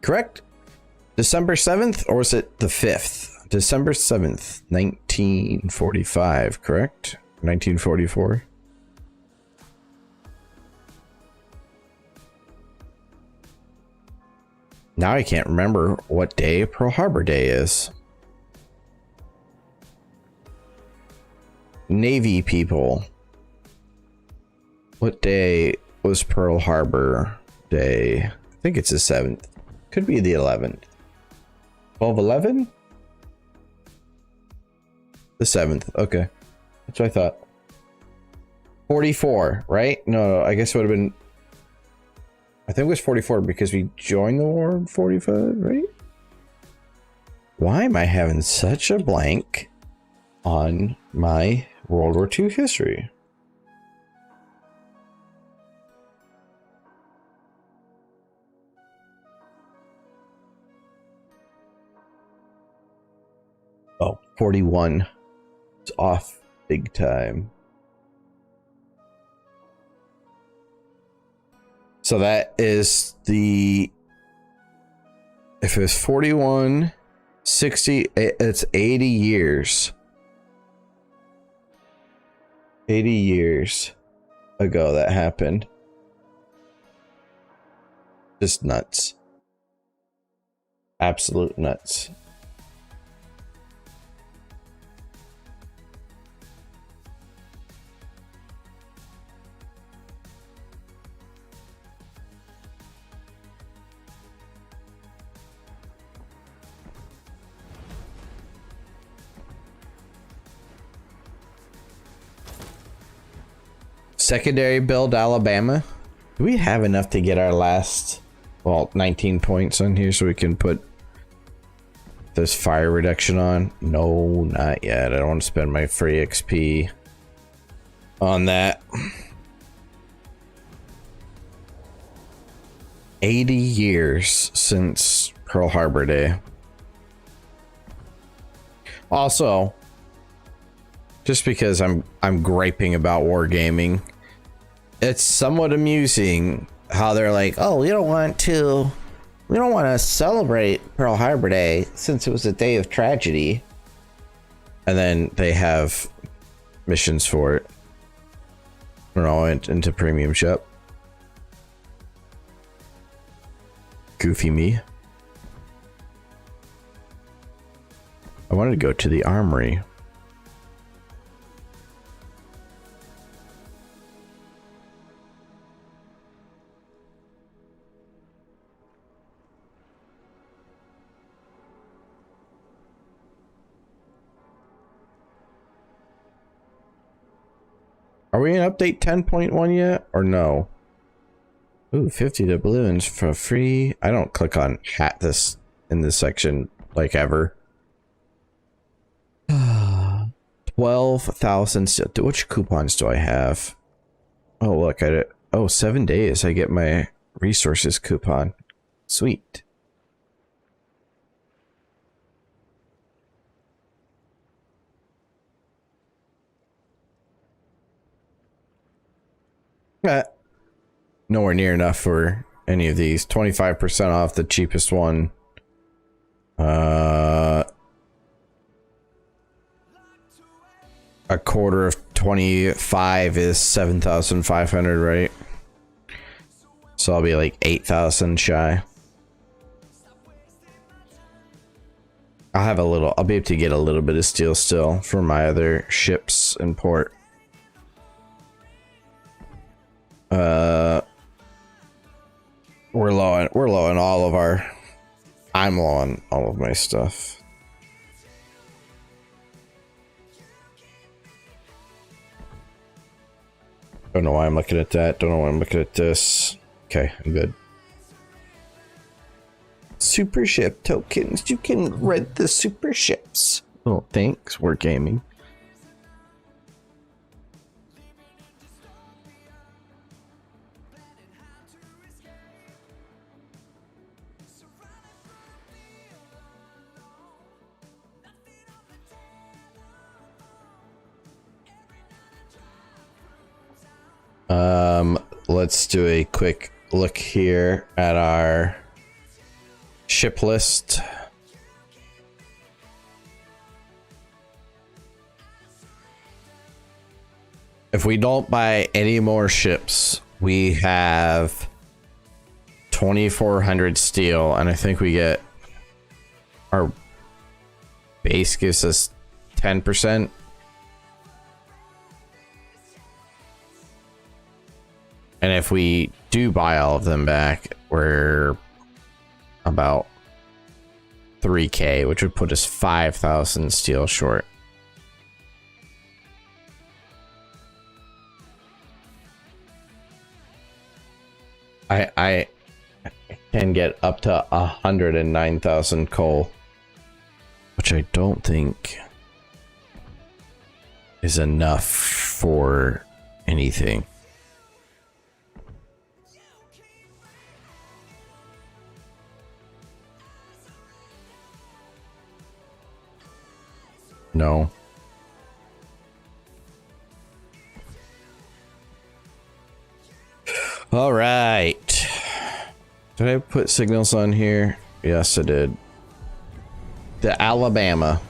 Correct? December 7th, or was it the 5th? December 7th, 1945, correct? 1944? Now I can't remember what day Pearl Harbor Day is. Navy people. What day was Pearl Harbor Day? I think it's the 7th. Could be the 11th. 12/11? The 7th. Okay. That's what I thought. 44, right? No, I guess it would have been... I think it was 44 because we joined the war in 45, right? Why am I having such a blank on my World War II history? Oh, 41. It's off big time. So that is the... If it was 41, 60, it's 80 years. 80 years ago that happened. Just nuts. Absolute nuts. Secondary build Alabama. Do we have enough to get our last, well, 19 points on here so we can put this fire reduction on? No, not yet. I don't want to spend my free XP on that. 80 years since Pearl Harbor Day. Also, just because I'm griping about wargaming, it's somewhat amusing how they're like, oh, we don't want to celebrate Pearl Harbor Day since it was a day of tragedy. And then they have missions for it. We're all into premium shop. Goofy me. I wanted to go to the armory. Are we in update 10.1 yet or no? Ooh, 50 doubloons for free. I don't click on hat this in this section like ever. 12,000 steel. Which coupons do I have? Oh, look at it. Oh, 7 days. I get my resources coupon. Sweet. Nowhere near enough for any of these. 25% off the cheapest one. A quarter of 25 is 7,500, right? So I'll be like 8,000 shy. I'll be able to get a little bit of steel still for my other ships in port. We're low on all of our, I'm low on all of my stuff. Don't know why I'm looking at that. Don't know why I'm looking at this. Okay, I'm good. Super ship tokens. You can rent the super ships. Oh, thanks, Wargaming. Let's do a quick look here at our ship list. If we don't buy any more ships, we have 2,400 steel, and I think we get our base gives us 10%. And if we do buy all of them back, we're about 3K, which would put us 5,000 steel short. I can get up to 109,000 coal, which I don't think is enough for anything. No. All right. Did I put signals on here? Yes, I did. The Alabama.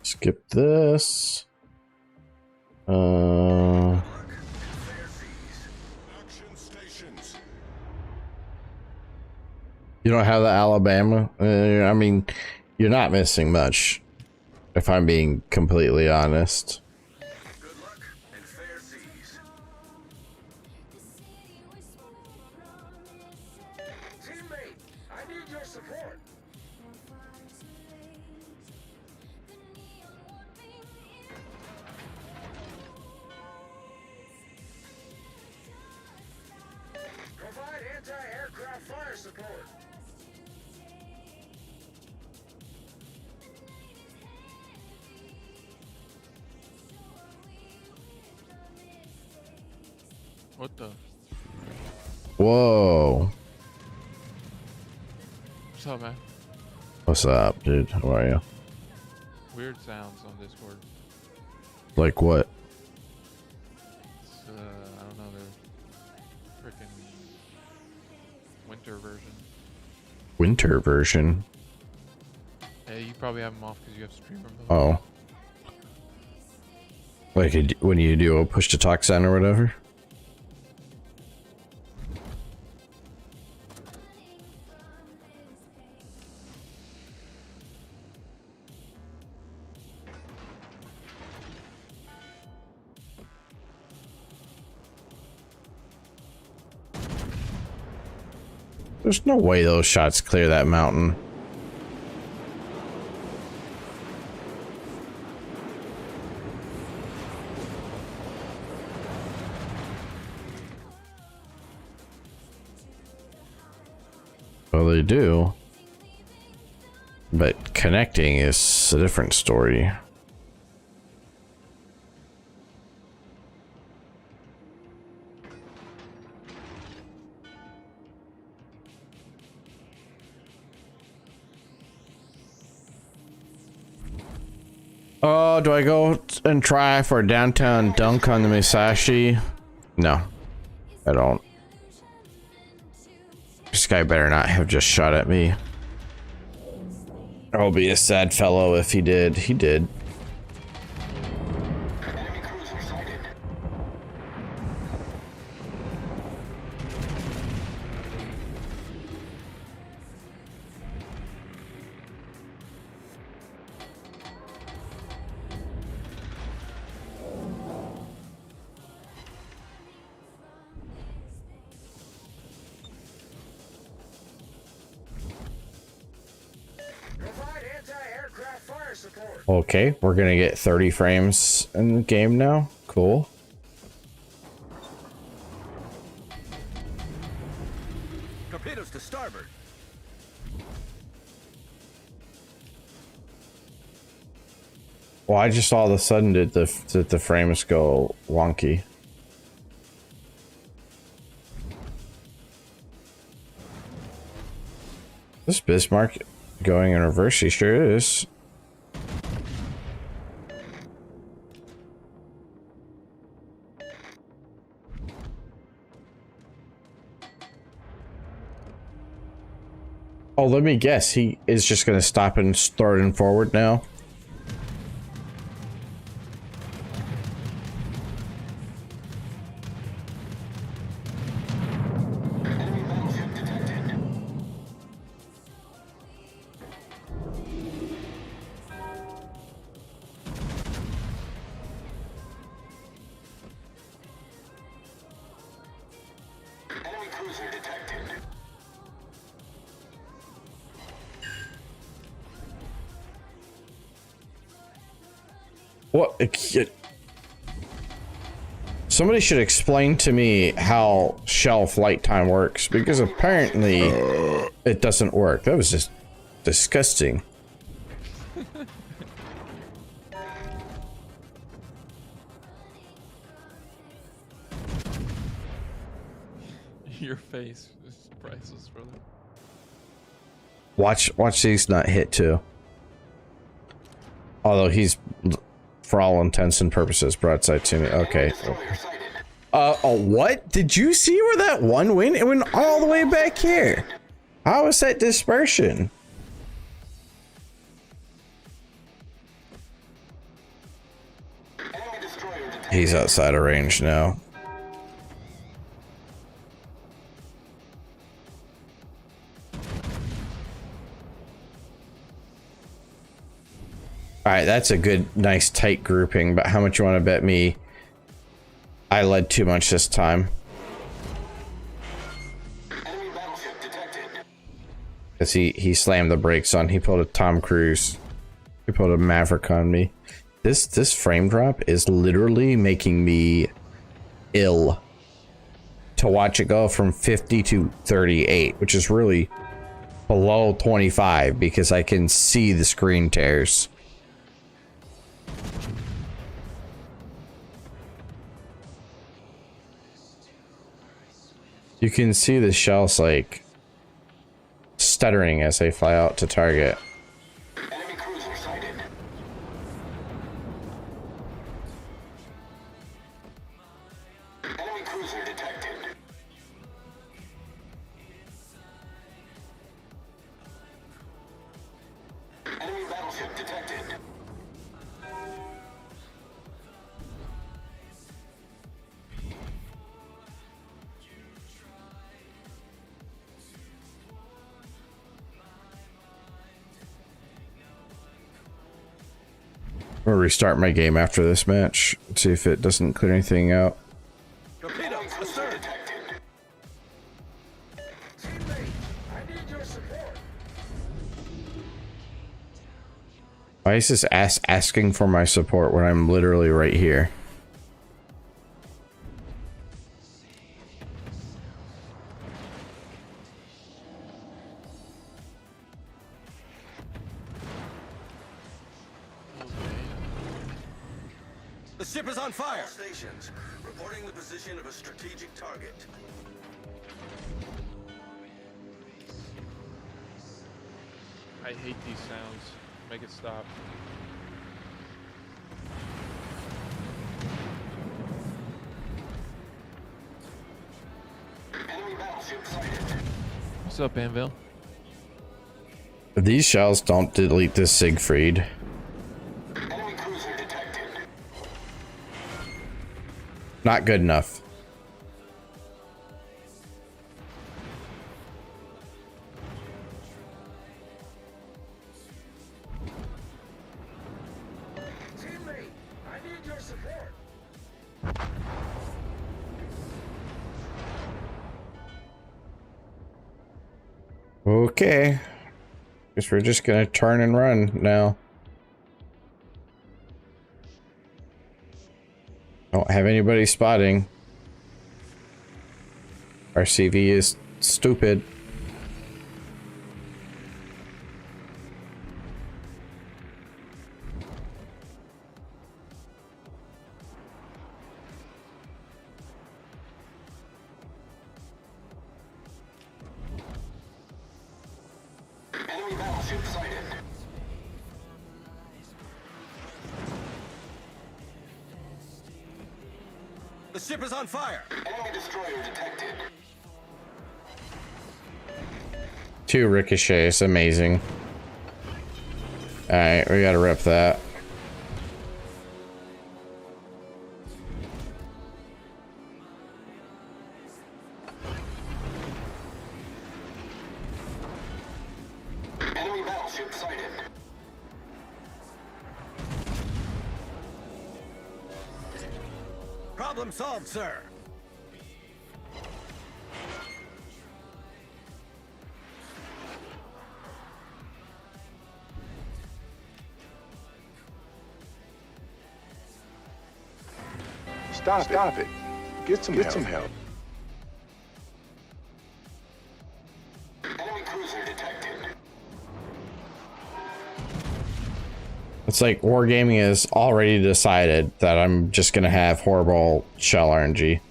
Skip this. You don't have the Alabama? I mean, you're not missing much, if I'm being completely honest. Good luck and fair seas. Teammate, I need your support. Provide anti-aircraft fire support. What the? Whoa. What's up, man? What's up, dude? How are you? Weird sounds on Discord. Like what? It's, I don't know, the frickin' winter version. Winter version? Hey, you probably have them off because you have streamer mode. Oh. Like when you do a push to talk sign or whatever? There's no way those shots clear that mountain. Well, they do. But connecting is a different story. Oh, do I go and try for a downtown dunk on the Musashi? No, I don't. This guy better not have just shot at me. I'll be a sad fellow if he did. He did. Enemy cruiser sighted. Provide anti-aircraft fire support. Okay, we're gonna get 30 frames in the game now. Cool. Torpedoes to starboard. Why just all of a sudden did the frames go wonky? This Bismarck going in reverse, he sure is. Oh, let me guess. He is just going to stop and start in forward now. Enemy battleship detected. Enemy cruiser detected. What? Somebody should explain to me how shell flight time works, because apparently it doesn't work. That was just disgusting. Your face is priceless, brother. Watch these not hit too. Although he's, for all intents and purposes, broadside to me. Okay. Destroyer sighted. What? Did you see where that one went? It went all the way back here. How is that dispersion? Enemy destroyer detected. He's outside of range now. All right, that's a good, nice, tight grouping, but how much you want to bet me I led too much this time? Enemy battleship detected. Because he slammed the brakes on. He pulled a Tom Cruise. He pulled a Maverick on me. This frame drop is literally making me ill to watch it go from 50 to 38, which is really below 25 because I can see the screen tears. You can see the shells like stuttering as they fly out to target. Enemy cruiser sighted. Enemy cruiser detected. Enemy battleship detected. I'm gonna restart my game after this match. See if it doesn't clear anything out. Torpedoes astern. Detected. Teammate, I need your support. Why is this ass asking for my support when I'm literally right here? The ship is on fire. All stations reporting the position of a strategic target. I hate these sounds. Make it stop. Enemy battleship sighted. What's up, Anvil? These shells don't delete this Siegfried. Enemy cruiser detected. Not good enough. Teammate, I need your support. Okay. Guess we're just gonna turn and run now. Don't have anybody spotting. Our CV is stupid. Enemy battleship sighted. The ship is on fire. Enemy destroyer detected. 2 ricochets, amazing. Alright, we gotta rip that. Enemy battleship sighted. Problem solved, sir. Stop it. Get some help. Enemy cruiser detected. It's like Wargaming has already decided that I'm just gonna have horrible shell RNG.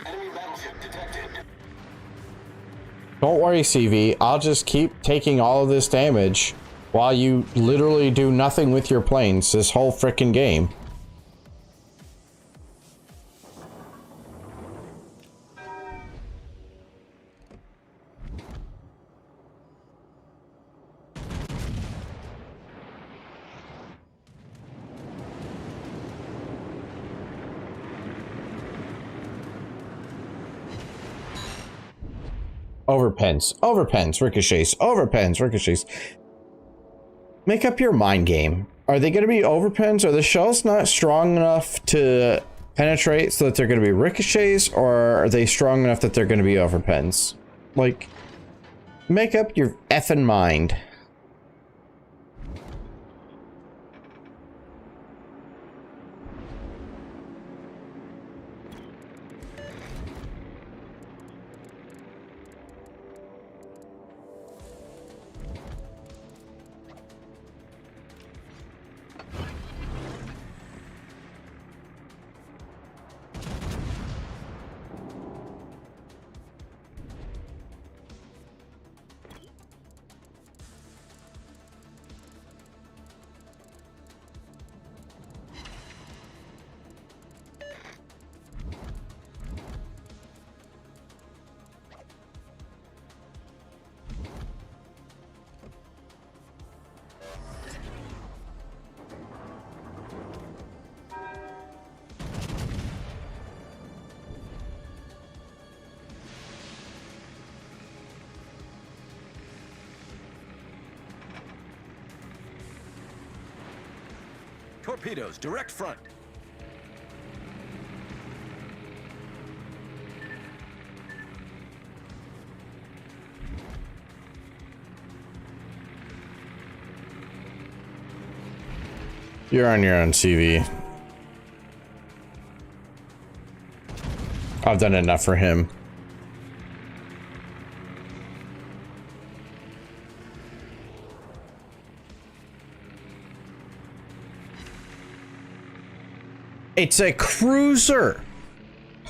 Enemy battleship detected. Don't worry, CV. I'll just keep taking all of this damage while you literally do nothing with your planes this whole frickin' game. Overpens, ricochets. Make up your mind game. Are they going to be overpens? Are the shells not strong enough to penetrate so that they're going to be ricochets, or are they strong enough that they're going to be overpens? Like, make up your effing mind. Torpedoes, direct front. You're on your own, CV. I've done enough for him. It's a cruiser.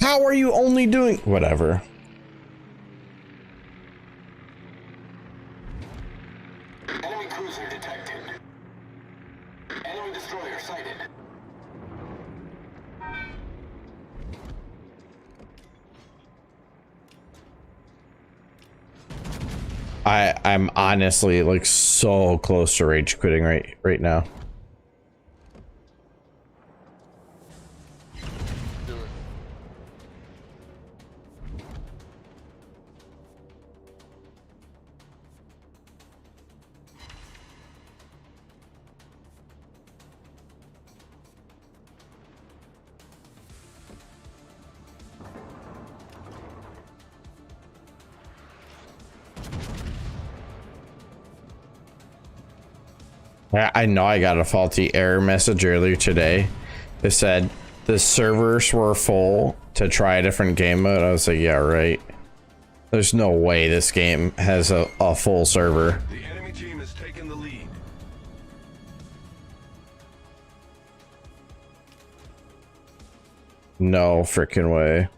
How are you only doing whatever? Enemy cruiser detected. Enemy destroyer sighted. I'm honestly like so close to rage quitting right now. Do it. I know I got a faulty error message earlier today. It said the servers were full to try a different game mode. I was like, yeah, right. There's no way this game has a full server. The enemy team has taken the lead. No freaking way.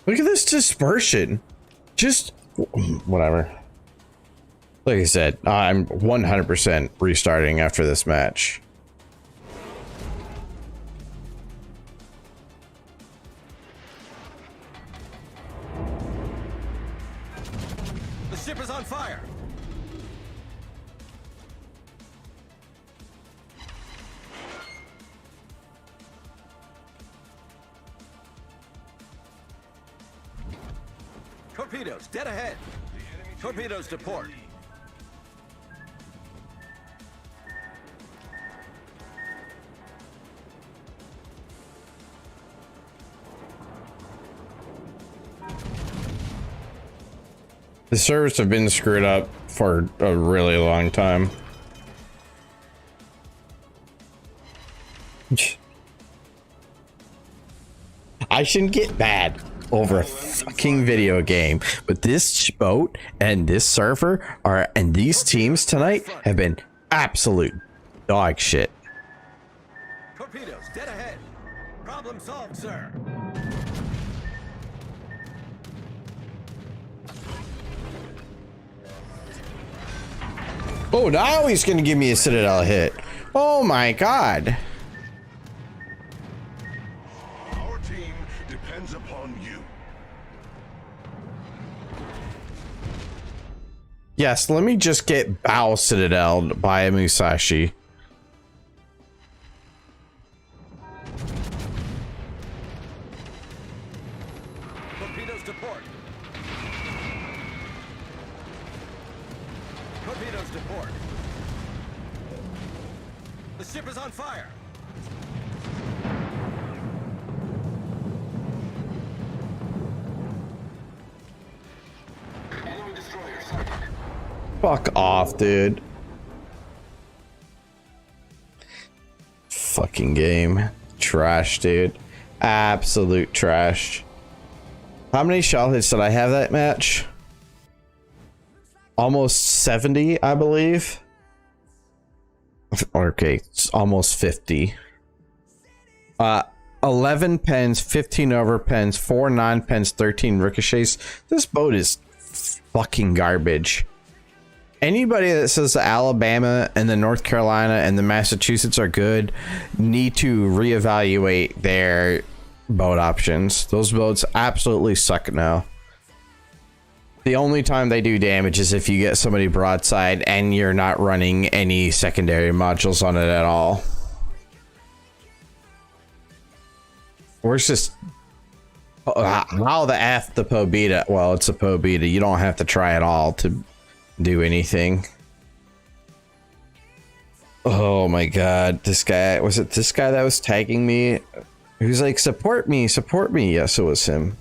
Look at this dispersion. Just whatever. Like I said, I'm 100% restarting after this match. The ship is on fire. Torpedoes, dead ahead. Torpedoes to port. The servers have been screwed up for a really long time. I shouldn't get mad over a fucking video game, but this boat and this server and these teams tonight have been absolute dog shit. Torpedoes, dead ahead. Problem solved, sir. Oh, now he's gonna give me a Citadel hit. Oh my god. Our team depends upon you. Yes, let me just get Bow Citadel by a Musashi. Torpedoes to port. Torpedoes to port. The ship is on fire. Enemy destroyer sighted. Fuck off, dude. Fucking game. Trash, dude. Absolute trash. How many shot hits did I have that match? Almost 70, I believe. Okay, it's almost 50. 11 pens, 15 over pens, 4 non-pens, 13 ricochets. This boat is fucking garbage. Anybody that says the Alabama and the North Carolina and the Massachusetts are good need to reevaluate their boat options. Those boats absolutely suck now. The only time they do damage is if you get somebody broadside and you're not running any secondary modules on it at all. Where's this? How the F the Po Beta? Well, it's a Po Beta. You don't have to try at all to do anything. Oh my god, this guy, was it this guy that was tagging me? He was like, support me, support me. Yes, it was him.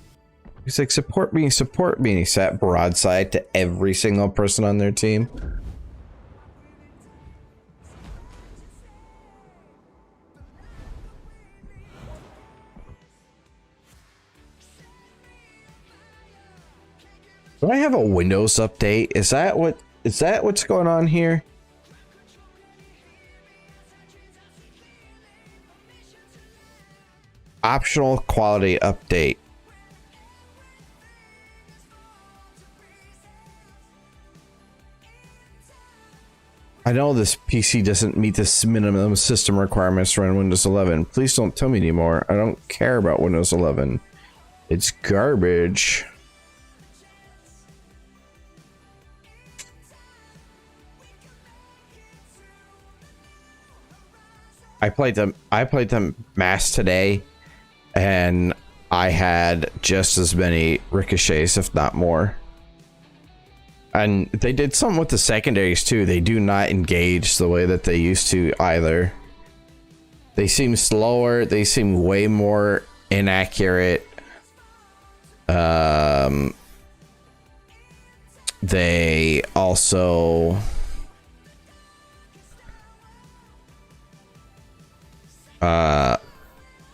He's like, support me, support me. And he sat broadside to every single person on their team. Do I have a Windows update? Is that what's going on here? Optional quality update. I know this PC doesn't meet this minimum system requirements to run Windows 11. Please don't tell me anymore. I don't care about Windows 11. It's garbage. I played them mass today, and I had just as many ricochets, if not more. And they did something with the secondaries too. They do not engage the way that they used to either. They seem slower. They seem way more inaccurate. They also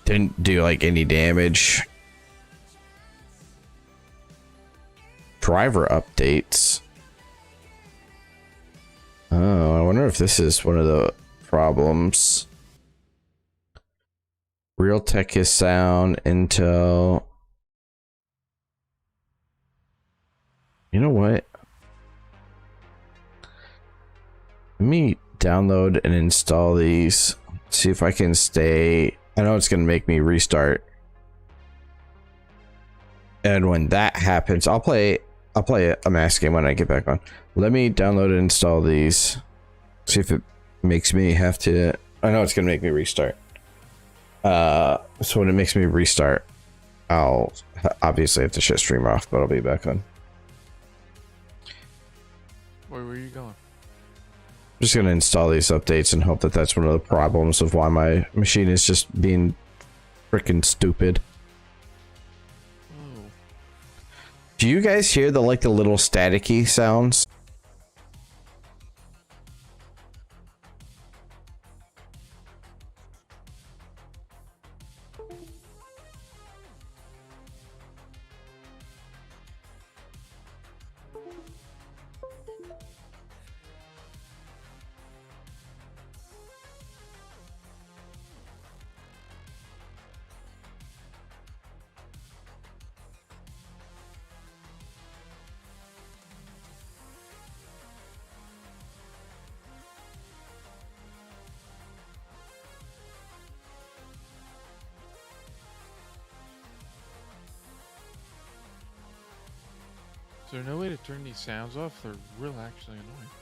didn't do like any damage. Driver updates. Oh, I wonder if this is one of the problems. Realtek is sound, Intel. You know what? Let me download and install these. See if I can stay. I know it's gonna make me restart. And when that happens, I'll play a mass game when I get back on. Let me download and install these. See if it makes me have to. I know it's gonna make me restart. So when it makes me restart, I'll obviously have to shut stream off, but I'll be back on. Where were you going? I'm just gonna install these updates and hope that that's one of the problems of why my machine is just being freaking stupid. Oh. Do you guys hear the little staticky sounds? Is there no way to turn these sounds off? They're real actually annoying.